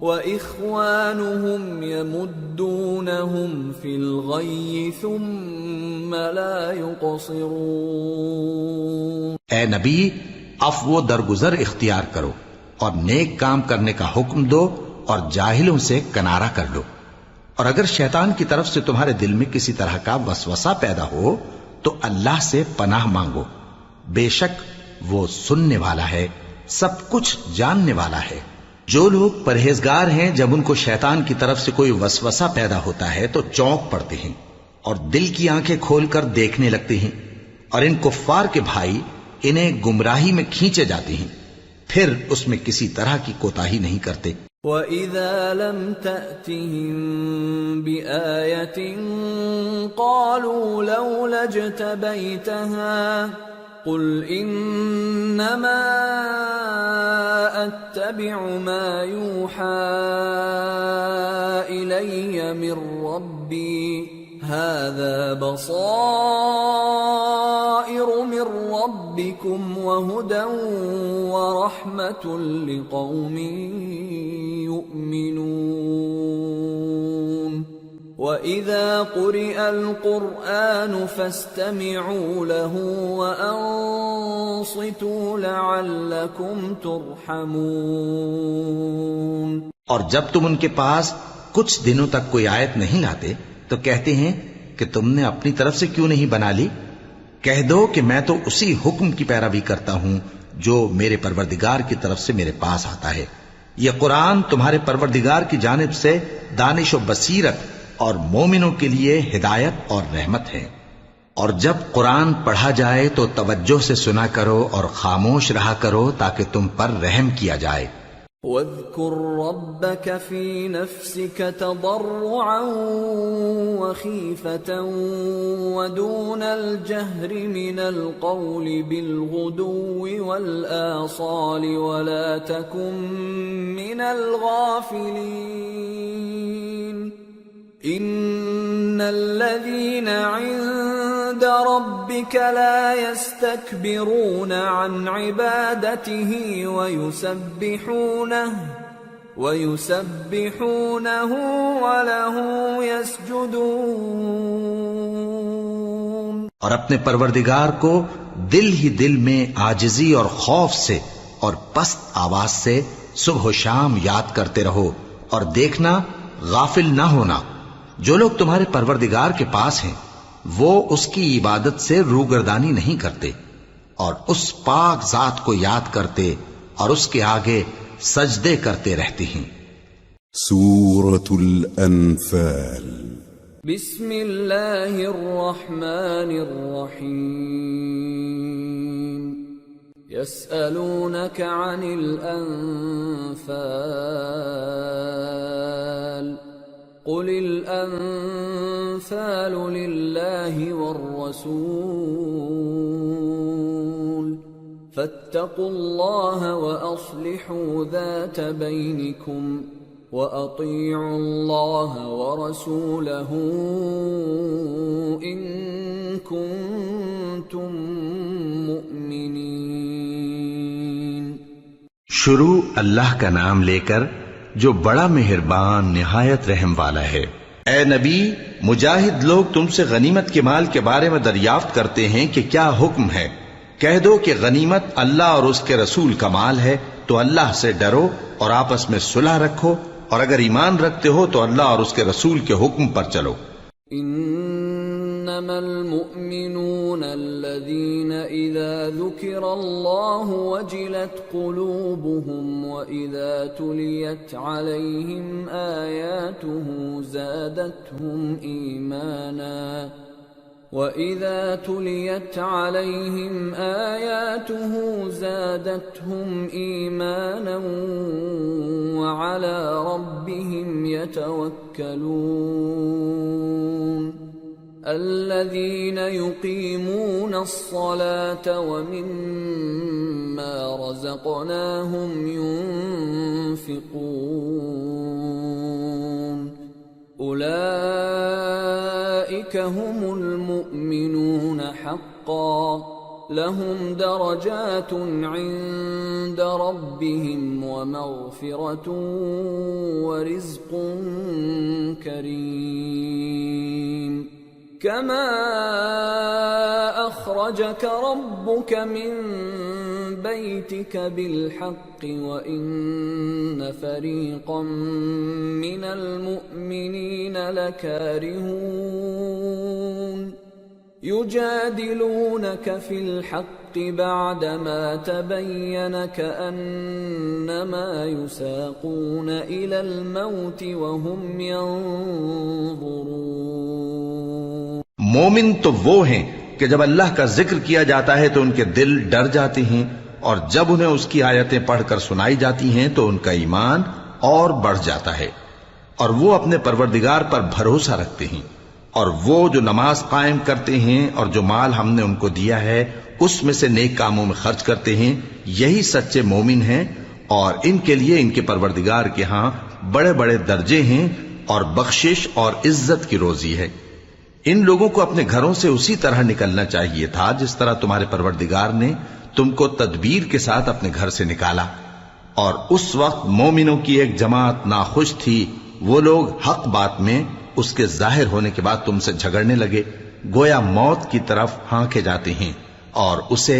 وإخوانهم يمدونهم في الغي ثم لا يقصرون۔ اے نبی، عفو و درگزر اختیار کرو اور نیک کام کرنے کا حکم دو اور جاہلوں سے کنارہ کر لو، اور اگر شیطان کی طرف سے تمہارے دل میں کسی طرح کا وسوسہ پیدا ہو تو اللہ سے پناہ مانگو، بے شک وہ سننے والا ہے، سب کچھ جاننے والا ہے۔ جو لوگ پرہیزگار ہیں جب ان کو شیطان کی طرف سے کوئی وسوسہ پیدا ہوتا ہے تو چونک پڑتے ہیں اور دل کی آنکھیں کھول کر دیکھنے لگتے ہیں، اور ان کفار کے بھائی انہیں گمراہی میں کھینچے جاتے ہیں، پھر اس میں کسی طرح کی کوتاہی نہیں کرتے۔ وَإِذَا لَمْ تَأْتِهِمْ بِآيَةٍ قَالُوا لَوْلَا اجْتَبَيْتَهَا قُلْ إِنَّمَا أَتَّبِعُ مَا يُوحَى إِلَيَّ مِنْ رَبِّي هَذَا بَصَائِرُ مِنْ رَبِّكُمْ وَهُدًى وَرَحْمَةٌ لِقَوْمٍ يُؤْمِنُونَ۔ وَإِذَا قُرِئَ الْقُرْآنُ فَاسْتَمِعُوا لَهُ وَأَنصِتُوا لَعَلَّكُمْ تُرْحَمُونَ۔ اور جب تم ان کے پاس کچھ دنوں تک کوئی آیت نہیں لاتے تو کہتے ہیں کہ تم نے اپنی طرف سے کیوں نہیں بنا لی؟ کہہ دو کہ میں تو اسی حکم کی پیروی کرتا ہوں جو میرے پروردگار کی طرف سے میرے پاس آتا ہے۔ یہ قرآن تمہارے پروردگار کی جانب سے دانش و بصیرت اور مومنوں کے لیے ہدایت اور رحمت ہے۔ اور جب قرآن پڑھا جائے تو توجہ سے سنا کرو اور خاموش رہا کرو تاکہ تم پر رحم کیا جائے۔ وَاذْكُرْ رَبَّكَ فِي نَفْسِكَ تَضَرُّعًا وَخِيفَةً وَدُونَ الْجَهْرِ مِنَ الْقَوْلِ بِالْغُدُوِّ وَالْآصَالِ وَلَا تَكُن مِّنَ الْغَافِلِينَ۔ إِنَّ الَّذِينَ عِندَ رَبِّكَ لَا يَسْتَكْبِرُونَ عَنْ عِبَادَتِهِ وَيُسَبِّحُونَهُ وَلَهُ يَسْجُدُونَ۔ اور اپنے پروردگار کو دل ہی دل میں عاجزی اور خوف سے اور پست آواز سے صبح و شام یاد کرتے رہو، اور دیکھنا غافل نہ ہونا۔ جو لوگ تمہارے پروردگار کے پاس ہیں وہ اس کی عبادت سے روگردانی نہیں کرتے، اور اس پاک ذات کو یاد کرتے اور اس کے آگے سجدے کرتے رہتے ہیں۔ سورة الأنفال۔ بسم اللہ الرحمن الرحیم۔ يسألونك عن الأنفال قل الأنفال لله والرسول فاتقوا الله وأصلحوا ذات بينكم وأطيعوا الله ورسوله إن كنتم مؤمنين۔ شروع اللہ کا نام لے کر جو بڑا مہربان نہایت رحم والا ہے۔ اے نبی، مجاہد لوگ تم سے غنیمت کے مال کے بارے میں دریافت کرتے ہیں کہ کیا حکم ہے۔ کہہ دو کہ غنیمت اللہ اور اس کے رسول کا مال ہے، تو اللہ سے ڈرو اور آپس میں صلح رکھو، اور اگر ایمان رکھتے ہو تو اللہ اور اس کے رسول کے حکم پر چلو۔ ان إنما المؤمنون الذين إذا ذكر الله وجلت قلوبهم وإذا تليت عليهم آياته زادتهم إيمانا وَإِذَا تُلِيَتْ عَلَيْهِمْ آيَاتُهُ زَادَتْهُمْ إِيمَانًا وَعَلَى رَبِّهِمْ يَتَوَكَّلُونَ الَّذِينَ يُقِيمُونَ الصَّلَاةَ وَمِمَّا رَزَقْنَاهُمْ يُنْفِقُونَ أولئك هم المؤمنون حقا لهم درجات عند ربهم ومغفرة ورزق كريم كما أخرجك ربك من بيتك بالحق وإن فريقا من المؤمنين لكارهون يجادلونك في الحق بعدما تبين كأنما يساقون إلى الموت وهم ينظرون مومن تو وہ ہیں کہ جب اللہ کا ذکر کیا جاتا ہے تو ان کے دل ڈر جاتے ہیں اور جب انہیں اس کی آیتیں پڑھ کر سنائی جاتی ہیں تو ان کا ایمان اور بڑھ جاتا ہے اور وہ اپنے پروردگار پر بھروسہ رکھتے ہیں اور وہ جو نماز قائم کرتے ہیں اور جو مال ہم نے ان کو دیا ہے اس میں سے نیک کاموں میں خرچ کرتے ہیں یہی سچے مومن ہیں اور ان کے لیے ان کے پروردگار کے ہاں بڑے بڑے درجے ہیں اور بخشش اور عزت کی روزی ہے۔ ان لوگوں کو اپنے گھروں سے اسی طرح نکلنا چاہیے تھا جس طرح تمہارے پروردگار نے تم کو تدبیر کے ساتھ اپنے گھر سے نکالا، اور اس وقت مومنوں کی ایک جماعت ناخوش تھی، وہ لوگ حق بات میں اس کے ظاہر ہونے کے بعد تم سے جھگڑنے لگے، گویا موت کی طرف ہانکے جاتے ہیں اور اسے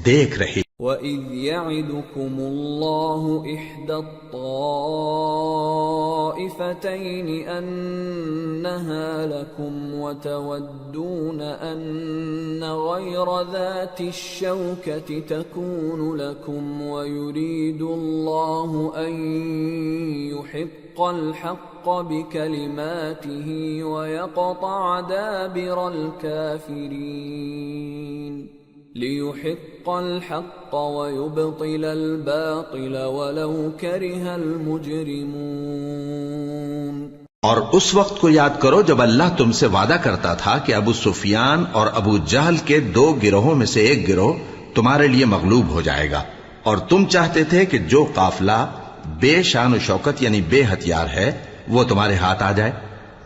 دیکھ رہے۔ وَإِذْ يَعِدُكُمُ اللَّهُ إِحْدَى الطَّائِفَتَيْنِ أَنَّهَا لَكُمْ وَتَوَدُّونَ أَنَّ غَيْرَ ذَاتِ الشَّوْكَةِ تَكُونُ لَكُمْ وَيُرِيدُ اللَّهُ أَن يُحِقَّ الْحَقَّ بِكَلِمَاتِهِ وَيَقْطَعَ دَابِرَ الْكَافِرِينَ لِيُحِقَّ الْحَقَّ وَيُبْطِلَ الْبَاطِلَ وَلَوْ كَرِهَ الْمُجْرِمُونَ۔ اور اس وقت کو یاد کرو جب اللہ تم سے وعدہ کرتا تھا کہ ابو سفیان اور ابو جہل کے دو گروہوں میں سے ایک گروہ تمہارے لیے مغلوب ہو جائے گا، اور تم چاہتے تھے کہ جو قافلہ بے شان و شوکت یعنی بے ہتھیار ہے وہ تمہارے ہاتھ آ جائے،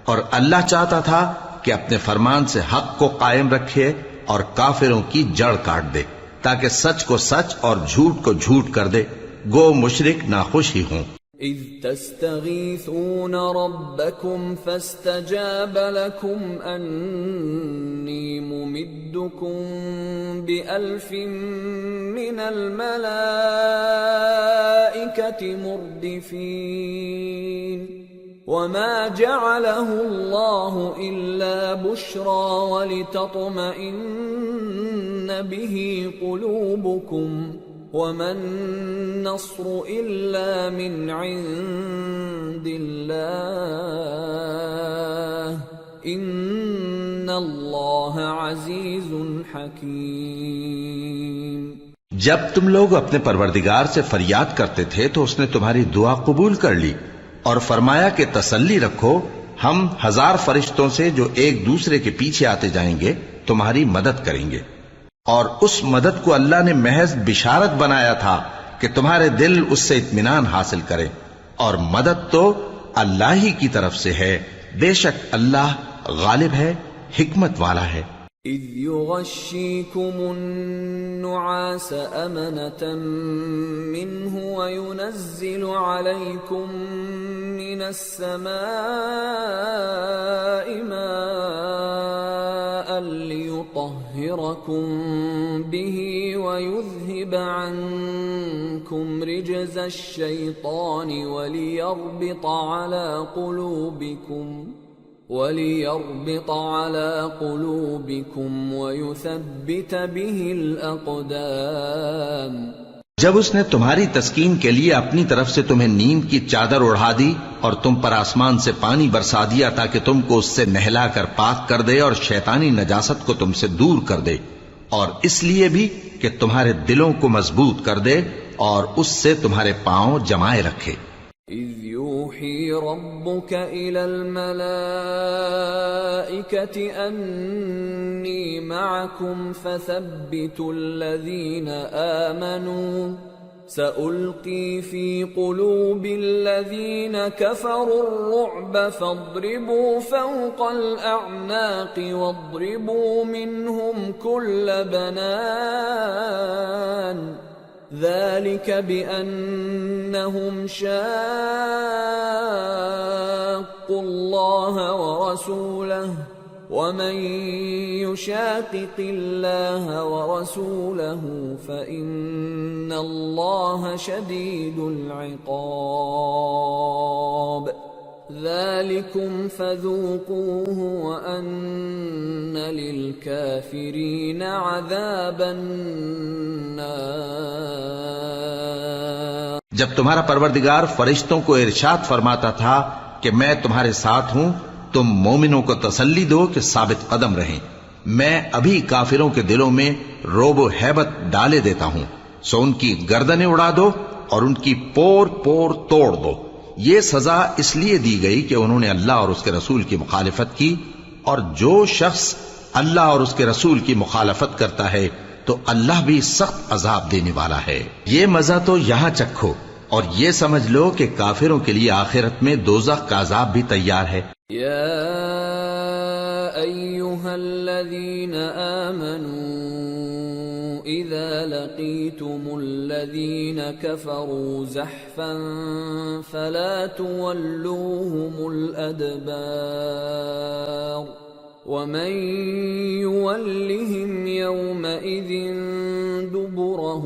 اور اللہ چاہتا تھا کہ اپنے فرمان سے حق کو قائم رکھے اور کافروں کی جڑ کاٹ دے تاکہ سچ کو سچ اور جھوٹ کو جھوٹ کر دے، گو مشرک ناخوش ہی ہوں۔ اذ تستغیثون ربکم فاستجاب لکم انی ممدکم بألف من الملائکة مردفین وما جعله الله إلا بشرى ولتطمئن به قلوبكم وما النصر إلا من عند الله إن الله عزيز حكيم۔ جب تم لوگ اپنے پروردگار سے فریاد کرتے تھے تو اس نے تمہاری دعا قبول کر لی اور فرمایا کہ تسلی رکھو، ہم 1000 فرشتوں سے جو ایک دوسرے کے پیچھے آتے جائیں گے تمہاری مدد کریں گے، اور اس مدد کو اللہ نے محض بشارت بنایا تھا کہ تمہارے دل اس سے اطمینان حاصل کرے، اور مدد تو اللہ ہی کی طرف سے ہے، بے شک اللہ غالب ہے، حکمت والا ہے۔ اذ يغشيكم النعاس أمنة منه وينزل عليكم من السماء ماء ليطهركم به ويذهب عنكم رجز الشيطان وليربط على قلوبكم وَلِيَرْبِطَ عَلَى قُلُوبِكُمْ وَيُثَبِّتَ بِهِ الْأَقْدَامَ۔ جب اس نے تمہاری تسکین کے لیے اپنی طرف سے تمہیں نیند کی چادر اڑھا دی اور تم پر آسمان سے پانی برسا دیا تاکہ تم کو اس سے نہلا کر پاک کر دے اور شیطانی نجاست کو تم سے دور کر دے، اور اس لیے بھی کہ تمہارے دلوں کو مضبوط کر دے اور اس سے تمہارے پاؤں جمائے رکھے۔ إِذْ يُوحِي رَبُّكَ إِلَى الْمَلَائِكَةِ أَنِّي مَعَكُمْ فَثَبِّتُوا الَّذِينَ آمَنُوا سَأُلْقِي فِي قُلُوبِ الَّذِينَ كَفَرُوا الرُّعْبَ فَاضْرِبُوا فَوْقَ الْأَعْنَاقِ وَاضْرِبُوا مِنْهُمْ كُلَّ بَنَانٍ ذلك بأنهم شاقوا الله ورسوله ومن يشاقق الله ورسوله فإن الله شديد العقاب ذلكم فذوقوه وأن للكافرين عذاب النار۔ جب تمہارا پروردگار فرشتوں کو ارشاد فرماتا تھا کہ میں تمہارے ساتھ ہوں، تم مومنوں کو تسلی دو کہ ثابت قدم رہیں، میں ابھی کافروں کے دلوں میں رعب و ہیبت ڈالے دیتا ہوں، سو ان کی گردنیں اڑا دو اور ان کی پور پور توڑ دو۔ یہ سزا اس لیے دی گئی کہ انہوں نے اللہ اور اس کے رسول کی مخالفت کی، اور جو شخص اللہ اور اس کے رسول کی مخالفت کرتا ہے تو اللہ بھی سخت عذاب دینے والا ہے۔ یہ مزہ تو یہاں چکھو، اور یہ سمجھ لو کہ کافروں کے لیے آخرت میں دوزخ کا عذاب بھی تیار ہے۔ یا ایھا الذین آمنوا اذا لقیتم الذین کفروا زحفا فلا تولوهم الادبار ومن يولهم يومئذ دبره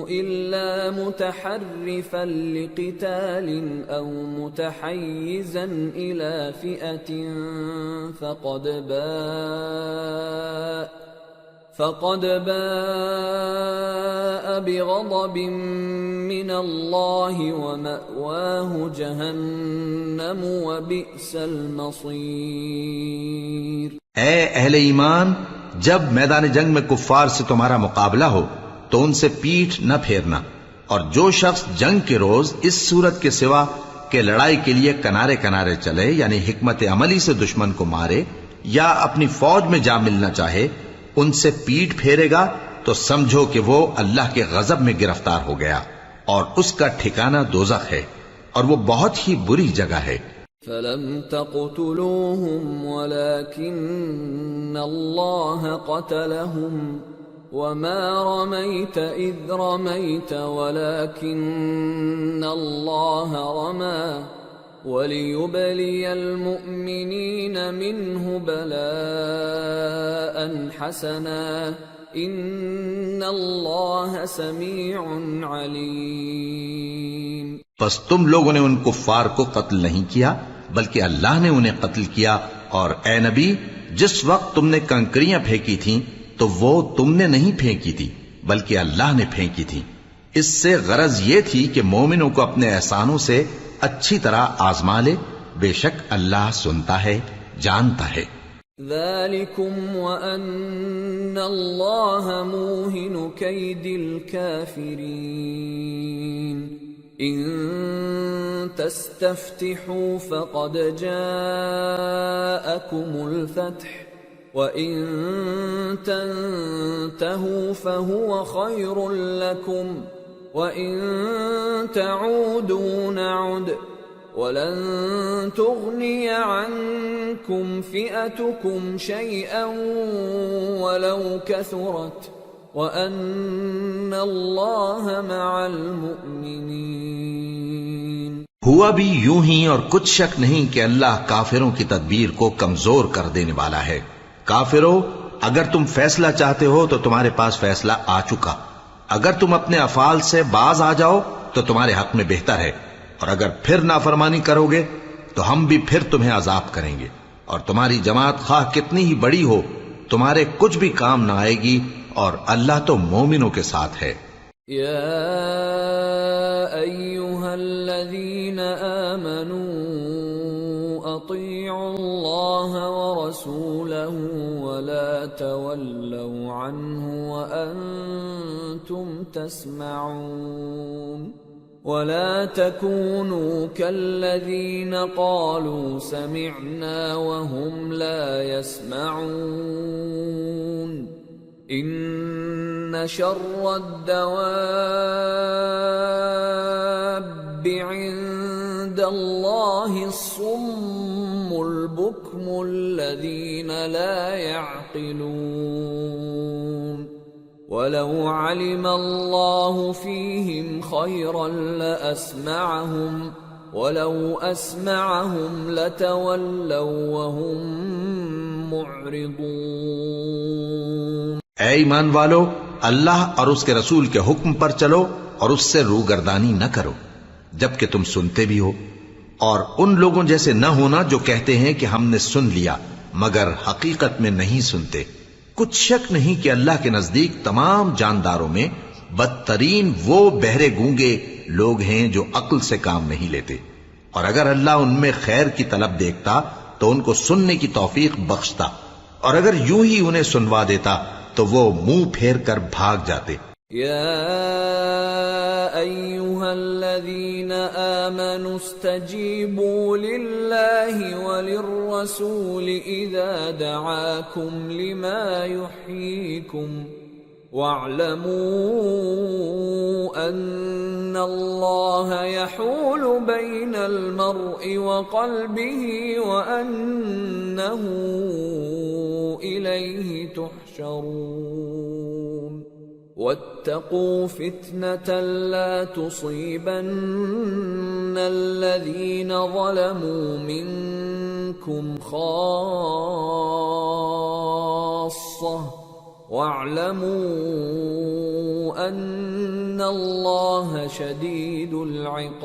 إلا متحرفا لقتال أو متحيزا إلى فئة فقد باء بغضب من الله ومأواه جهنم وبئس المصير۔ اے اہل ایمان، جب میدان جنگ میں کفار سے تمہارا مقابلہ ہو تو ان سے پیٹھ نہ پھیرنا، اور جو شخص جنگ کے روز اس صورت کے سوا کہ لڑائی کے لیے کنارے کنارے چلے، یعنی حکمت عملی سے دشمن کو مارے یا اپنی فوج میں جا ملنا چاہے، ان سے پیٹھ پھیرے گا تو سمجھو کہ وہ اللہ کے غضب میں گرفتار ہو گیا، اور اس کا ٹھکانہ دوزخ ہے، اور وہ بہت ہی بری جگہ ہے۔ فَلَمْ تَقْتُلُوهُمْ وَلَكِنَّ اللَّهَ قَتَلَهُمْ وَمَا رَمَيْتَ إِذْ رَمَيْتَ وَلَكِنَّ اللَّهَ رَمَى وَلِيُبْلِيَ الْمُؤْمِنِينَ مِنْهُ بَلَاءً حَسَنًا إِنَّ اللَّهَ سَمِيعٌ عَلِيمٌ۔ پس تم لوگوں نے ان کفار کو قتل نہیں کیا بلکہ اللہ نے انہیں قتل کیا، اور اے نبی، جس وقت تم نے کنکریاں پھینکی تھیں تو وہ تم نے نہیں پھینکی تھی بلکہ اللہ نے پھینکی تھی۔ اس سے غرض یہ تھی کہ مومنوں کو اپنے احسانوں سے اچھی طرح آزما لے، بے شک اللہ سنتا ہے، جانتا ہے۔ ذَلِكُمْ وَأَنَّ اللَّهَ مُوهِنُ كَيْدِ الْكَافِرِينَ إِن تَسْتَفْتِحُوا فَقَدْ جَاءَكُمُ الْفَتْحُ وَإِن تَنْتَهُوا فَهُوَ خَيْرٌ لَكُمْ وَإِن تَعُودُوا نَعُدْ وَلَن تُغْنِيَ عَنكُمْ فِئَتُكُمْ شَيْئًا وَلَوْ كَثُرَتْ وَأَنَّ اللَّهَ مَعَ الْمُؤْمِنِينَ۔ ہوا بھی یوں ہی، اور کچھ شک نہیں کہ اللہ کافروں کی تدبیر کو کمزور کر دینے والا ہے۔ کافروں، اگر تم فیصلہ چاہتے ہو تو تمہارے پاس فیصلہ آ چکا، اگر تم اپنے افعال سے باز آ جاؤ تو تمہارے حق میں بہتر ہے، اور اگر پھر نافرمانی کرو گے تو ہم بھی پھر تمہیں عذاب کریں گے، اور تمہاری جماعت خواہ کتنی ہی بڑی ہو تمہارے کچھ بھی کام نہ آئے گی، اور اللہ تو مومنوں کے ساتھ ہے۔ یا ایھا الذین آمنوا اطیعوا اللہ ورسولہ ولا تولوا عنہ وانتم تسمعون ولا تكونوا كالذين قالوا سمعنا وهم لا يسمعون إن شر الدواب عند الله الصم البكم الذين لا يعقلون وَلَوْ عَلِمَ اللَّهُ فِيهِمْ خَيْرًا لَأَسْمَعَهُمْ وَلَوْ أَسْمَعَهُمْ لَتَوَلَّوْا وَهُمْ مُعْرِضُونَ۔ اے ایمان والو، اللہ اور اس کے رسول کے حکم پر چلو اور اس سے روگردانی نہ کرو جبکہ تم سنتے بھی ہو، اور ان لوگوں جیسے نہ ہونا جو کہتے ہیں کہ ہم نے سن لیا مگر حقیقت میں نہیں سنتے۔ کچھ شک نہیں کہ اللہ کے نزدیک تمام جانداروں میں بدترین وہ بہرے گونگے لوگ ہیں جو عقل سے کام نہیں لیتے، اور اگر اللہ ان میں خیر کی طلب دیکھتا تو ان کو سننے کی توفیق بخشتا، اور اگر یوں ہی انہیں سنوا دیتا تو وہ منہ پھیر کر بھاگ جاتے۔ یا ایھا الذین آمنوا استجیبوا للہ وللرسول اذا دعاکم لما یحییکم واعلموا ان اللہ یحول بین المرء وقلبہ وانہ الیہ تحشرون واتقوا فتنة لا تصيبن الذين ظلموا منكم خاصة واعلموا أن الله شديد العقاب۔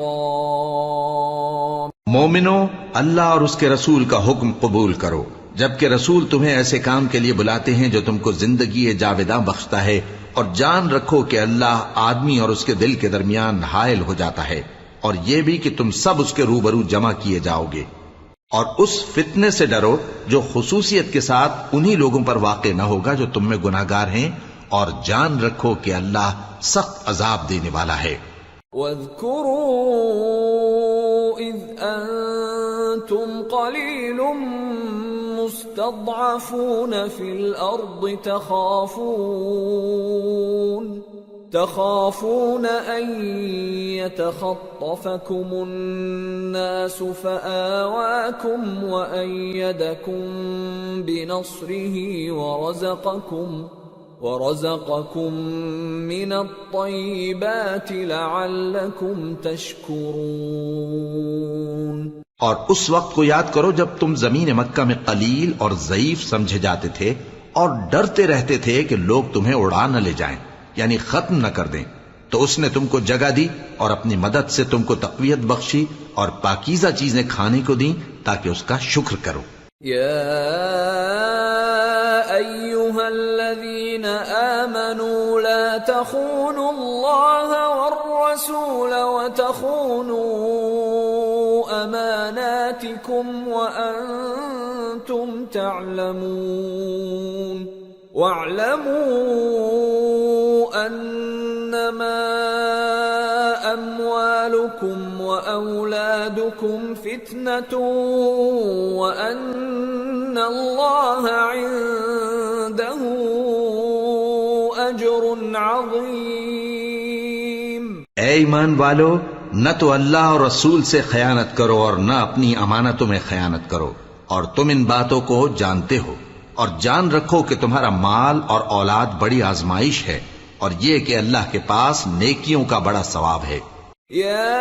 مومنو، اللہ اور اس کے رسول کا حکم قبول کرو جبکہ رسول تمہیں ایسے کام کے لیے بلاتے ہیں جو تم کو زندگی جاوداں بخشتا ہے، اور جان رکھو کہ اللہ آدمی اور اس کے دل کے درمیان حائل ہو جاتا ہے، اور یہ بھی کہ تم سب اس کے روبرو جمع کیے جاؤ گے، اور اس فتنے سے ڈرو جو خصوصیت کے ساتھ انہی لوگوں پر واقع نہ ہوگا جو تم میں گناہگار ہیں، اور جان رکھو کہ اللہ سخت عذاب دینے والا ہے۔ وَاذْكُرُوا إِذْ أَنْتُمْ قَلِيلٌ مستضعفون في الأرض تخافون أن يتخطفكم الناس فآواكم وأيدكم بنصره ورزقكم من الطيبات لعلكم تشكرون۔ اور اس وقت کو یاد کرو جب تم زمین مکہ میں قلیل اور ضعیف سمجھے جاتے تھے اور ڈرتے رہتے تھے کہ لوگ تمہیں اڑا نہ لے جائیں، یعنی ختم نہ کر دیں، تو اس نے تم کو جگہ دی اور اپنی مدد سے تم کو تقویت بخشی اور پاکیزہ چیزیں کھانے کو دیں تاکہ اس کا شکر کرو۔ یا ایھا الذین آمنوا لا تخونوا اللہ والرسول وتخونوا أماناتكم وأنتم تعلمون واعلموا أنما أموالكم وأولادكم فتنة وأن الله عنده أجر عظيم۔ اے ایمان والو، نہ تو اللہ اور رسول سے خیانت کرو اور نہ اپنی امانتوں میں خیانت کرو، اور تم ان باتوں کو جانتے ہو، اور جان رکھو کہ تمہارا مال اور اولاد بڑی آزمائش ہے، اور یہ کہ اللہ کے پاس نیکیوں کا بڑا ثواب ہے۔ یا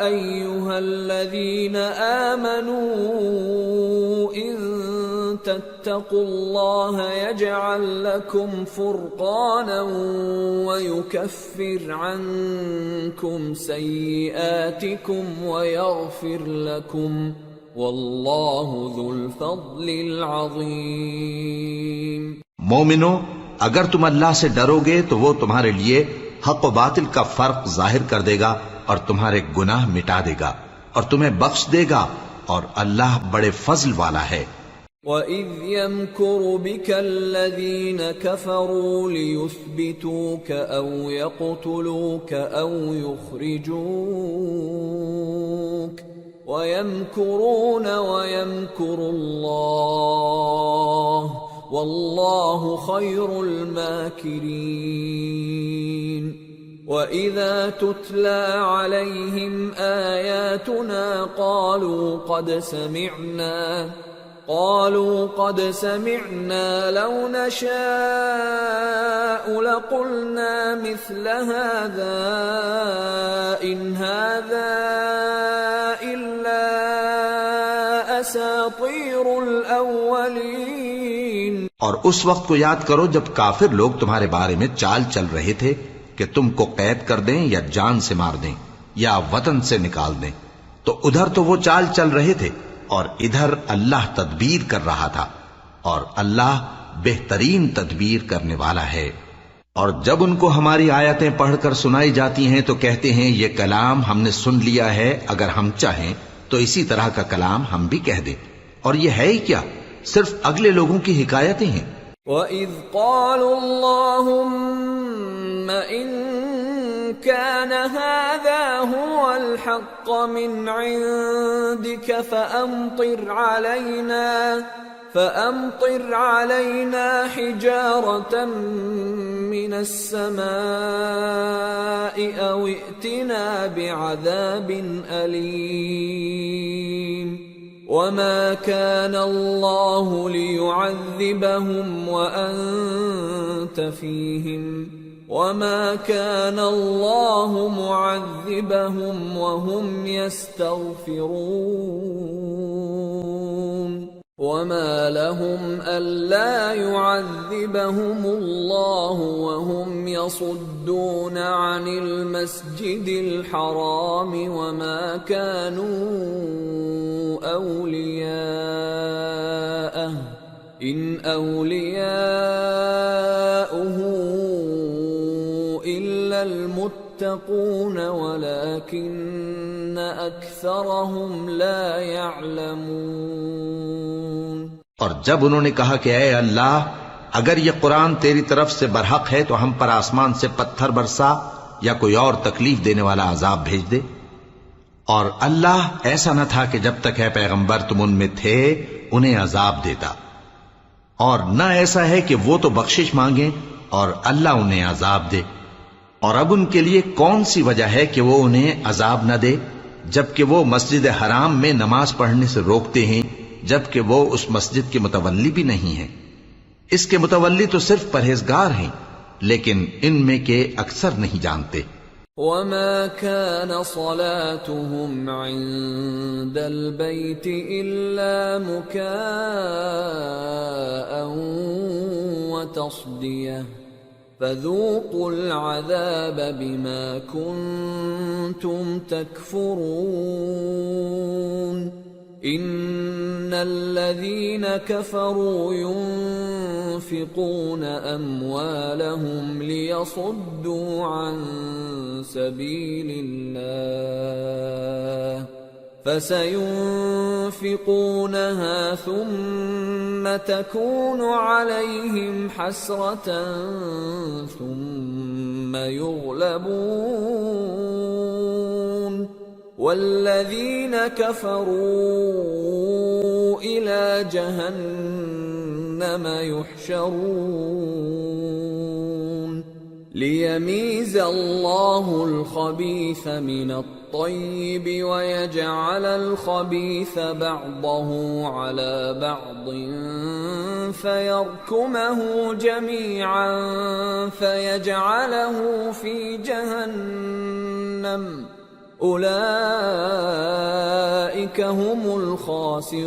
ایھا الذین آمنوا ان واتقوا الله يجعل لكم فرقانا ويكفر عنكم سيئاتكم ويغفر لكم والله ذو الفضل العظيم۔ مومنو، اگر تم اللہ سے ڈرو گے تو وہ تمہارے لیے حق و باطل کا فرق ظاہر کر دے گا اور تمہارے گناہ مٹا دے گا اور تمہیں بخش دے گا، اور اللہ بڑے فضل والا ہے۔ وَإِذْ يَمْكُرُ بِكَ الَّذِينَ كَفَرُوا لِيُثْبِتُوكَ أَوْ يَقْتُلُوكَ أَوْ يُخْرِجُوكَ وَيَمْكُرُونَ وَيَمْكُرُ اللَّهُ وَاللَّهُ خَيْرُ الْمَاكِرِينَ۔ وَإِذَا تُتْلَى عَلَيْهِمْ آيَاتُنَا قالوا قد سمعنا لو نشاء لقلنا مثل هذا إن هذا إلا أساطير الأولين۔ اور اس وقت کو یاد کرو جب کافر لوگ تمہارے بارے میں چال چل رہے تھے کہ تم کو قید کر دیں یا جان سے مار دیں یا وطن سے نکال دیں، تو ادھر تو وہ چال چل رہے تھے اور ادھر اللہ تدبیر کر رہا تھا، اور اللہ بہترین تدبیر کرنے والا ہے۔ اور جب ان کو ہماری آیتیں پڑھ کر سنائی جاتی ہیں تو کہتے ہیں یہ کلام ہم نے سن لیا ہے، اگر ہم چاہیں تو اسی طرح کا کلام ہم بھی کہہ دیں، اور یہ ہے ہی کیا، صرف اگلے لوگوں کی حکایتیں ہیں۔ وَإِذْ قَالُوا اللَّهُمَّ إِن كَانَ هَذَا هُوَ الْحَقَّ مِنْ عِنْدِكَ فَأَمْطِرْ عَلَيْنَا حِجَارَةً مِّنَ السَّمَاءِ أَوْ ائْتِنَا بِعَذَابٍ أَلِيمٍ۔ وَمَا كَانَ اللَّهُ لِيُعَذِّبَهُمْ وَأَنْتَ فِيهِمْ وَمَا كَانَ اللَّهُ مُعَذِّبَهُمْ وَهُمْ يَسْتَغْفِرُونَ وَمَا لَهُمْ أَلَّا يُعَذِّبَهُمُ اللَّهُ وَهُمْ يَصُدُّونَ عَنِ الْمَسْجِدِ الْحَرَامِ وَمَا كَانُوا أَوْلِيَاءَهُ إِنْ أَوْلِيَاؤُهُ إِلَّا الْمُتَّقُونَ وَلَكِنَّ أَكْثَرَهُمْ لَا يَعْلَمُونَ۔ اور جب انہوں نے کہا کہ اے اللہ، اگر یہ قرآن تیری طرف سے برحق ہے تو ہم پر آسمان سے پتھر برسا یا کوئی اور تکلیف دینے والا عذاب بھیج دے، اور اللہ ایسا نہ تھا کہ جب تک ہے پیغمبر تم ان میں تھے انہیں عذاب دیتا، اور نہ ایسا ہے کہ وہ تو بخشش مانگیں اور اللہ انہیں عذاب دے۔ اور اب ان کے لیے کون سی وجہ ہے کہ وہ انہیں عذاب نہ دے، جبکہ وہ مسجد حرام میں نماز پڑھنے سے روکتے ہیں، جبکہ وہ اس مسجد کے متولی بھی نہیں ہیں۔ اس کے متولی تو صرف پرہیزگار ہیں، لیکن ان میں کے اکثر نہیں جانتے۔ وَمَا كَانَ صَلَاتُهُمْ عِندَ الْبَيْتِ إِلَّا مُكَاءً وَتَصْدِيَةً فَذُوقُوا الْعَذَابَ بِمَا كُنتُمْ تَكْفُرُونَ۔ إِنَّ الَّذِينَ كَفَرُوا يُنْفِقُونَ أَمْوَالَهُمْ لِيَصُدُّوا عَنْ سَبِيلِ اللَّهِ فَسَيُنْفِقُونَهَا ثُمَّ تَكُونُ عَلَيْهِمْ حَسْرَةً ثُمَّ يُغْلَبُونَ وَالَّذِينَ كَفَرُوا إِلَى جَهَنَّمَ يُحْشَرُونَ لِيَمِيزَ اللَّهُ الْخَبِيثَ مِنَ الطَّيِّبِ وَيَجْعَلَ الْخَبِيثَ بَعْضَهُ عَلَى بَعْضٍ فَيَرْكُمَهُ جَمِيعًا فَيَجْعَلَهُ فِي جَهَنَّمَ أُولَئِكَ هُمُ الْخَاسِرُونَ۔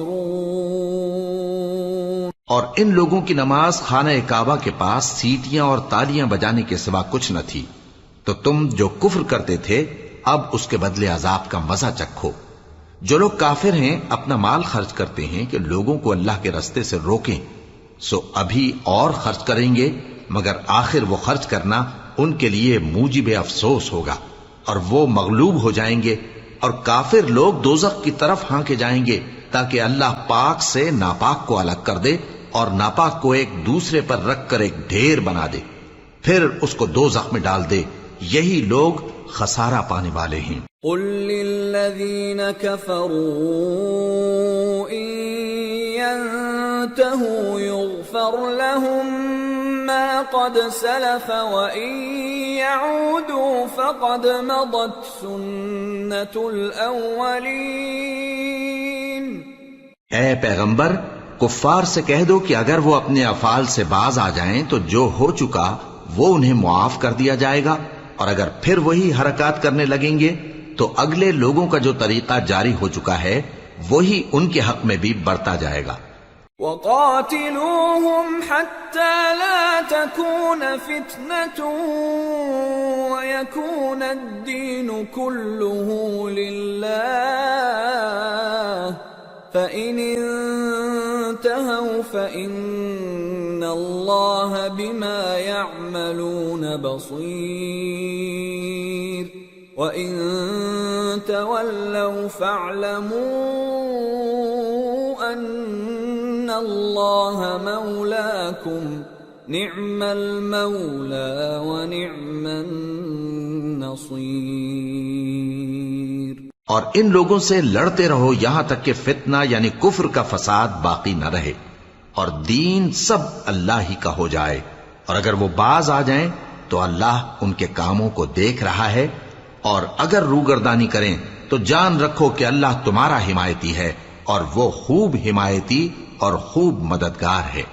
اور ان لوگوں کی نماز خانہ کعبہ کے پاس سیٹیاں اور تالیاں بجانے کے سوا کچھ نہ تھی، تو تم جو کفر کرتے تھے اب اس کے بدلے عذاب کا مزہ چکھو۔ جو لوگ کافر ہیں اپنا مال خرچ کرتے ہیں کہ لوگوں کو اللہ کے رستے سے روکیں، سو ابھی اور خرچ کریں گے، مگر آخر وہ خرچ کرنا ان کے لیے موجب افسوس ہوگا، اور وہ مغلوب ہو جائیں گے، اور کافر لوگ دوزخ کی طرف ہانکے جائیں گے تاکہ اللہ پاک سے ناپاک کو الگ کر دے اور ناپاک کو ایک دوسرے پر رکھ کر ایک ڈھیر بنا دے، پھر اس کو دوزخ میں ڈال دے۔ یہی لوگ خسارہ پانے والے ہیں۔ قل للذین کفروا ان ينتهوا يغفر لهم ما قد سلف وان يعودوا فقد مضت سنة الاولین۔ اے پیغمبر، کفار سے کہہ دو کہ اگر وہ اپنے افعال سے باز آ جائیں تو جو ہو چکا وہ انہیں معاف کر دیا جائے گا، اور اگر پھر وہی حرکات کرنے لگیں گے تو اگلے لوگوں کا جو طریقہ جاری ہو چکا ہے وہی ان کے حق میں بھی برتا جائے گا۔ وَقَاتِلُوهُمْ حَتَّى لَا تَكُونَ فِتْنَةٌ وَيَكُونَ الدِّينُ كُلُّهُ لِلَّهِ فَإِنِ انتهوا فَإِنَّ اللَّهَ بِمَا يَعْمَلُونَ بَصِيرٌ وَإِن تَوَلَّوْا فَاعْلَمُوا أَنَّ اللَّهَ مَوْلَاكُمْ نِعْمَ الْمَوْلَى وَنِعْمَ النَّصِيرُ۔ اور ان لوگوں سے لڑتے رہو یہاں تک کہ فتنہ یعنی کفر کا فساد باقی نہ رہے، اور دین سب اللہ ہی کا ہو جائے، اور اگر وہ باز آ جائیں تو اللہ ان کے کاموں کو دیکھ رہا ہے، اور اگر روگردانی کریں تو جان رکھو کہ اللہ تمہارا حمایتی ہے، اور وہ خوب حمایتی اور خوب مددگار ہے۔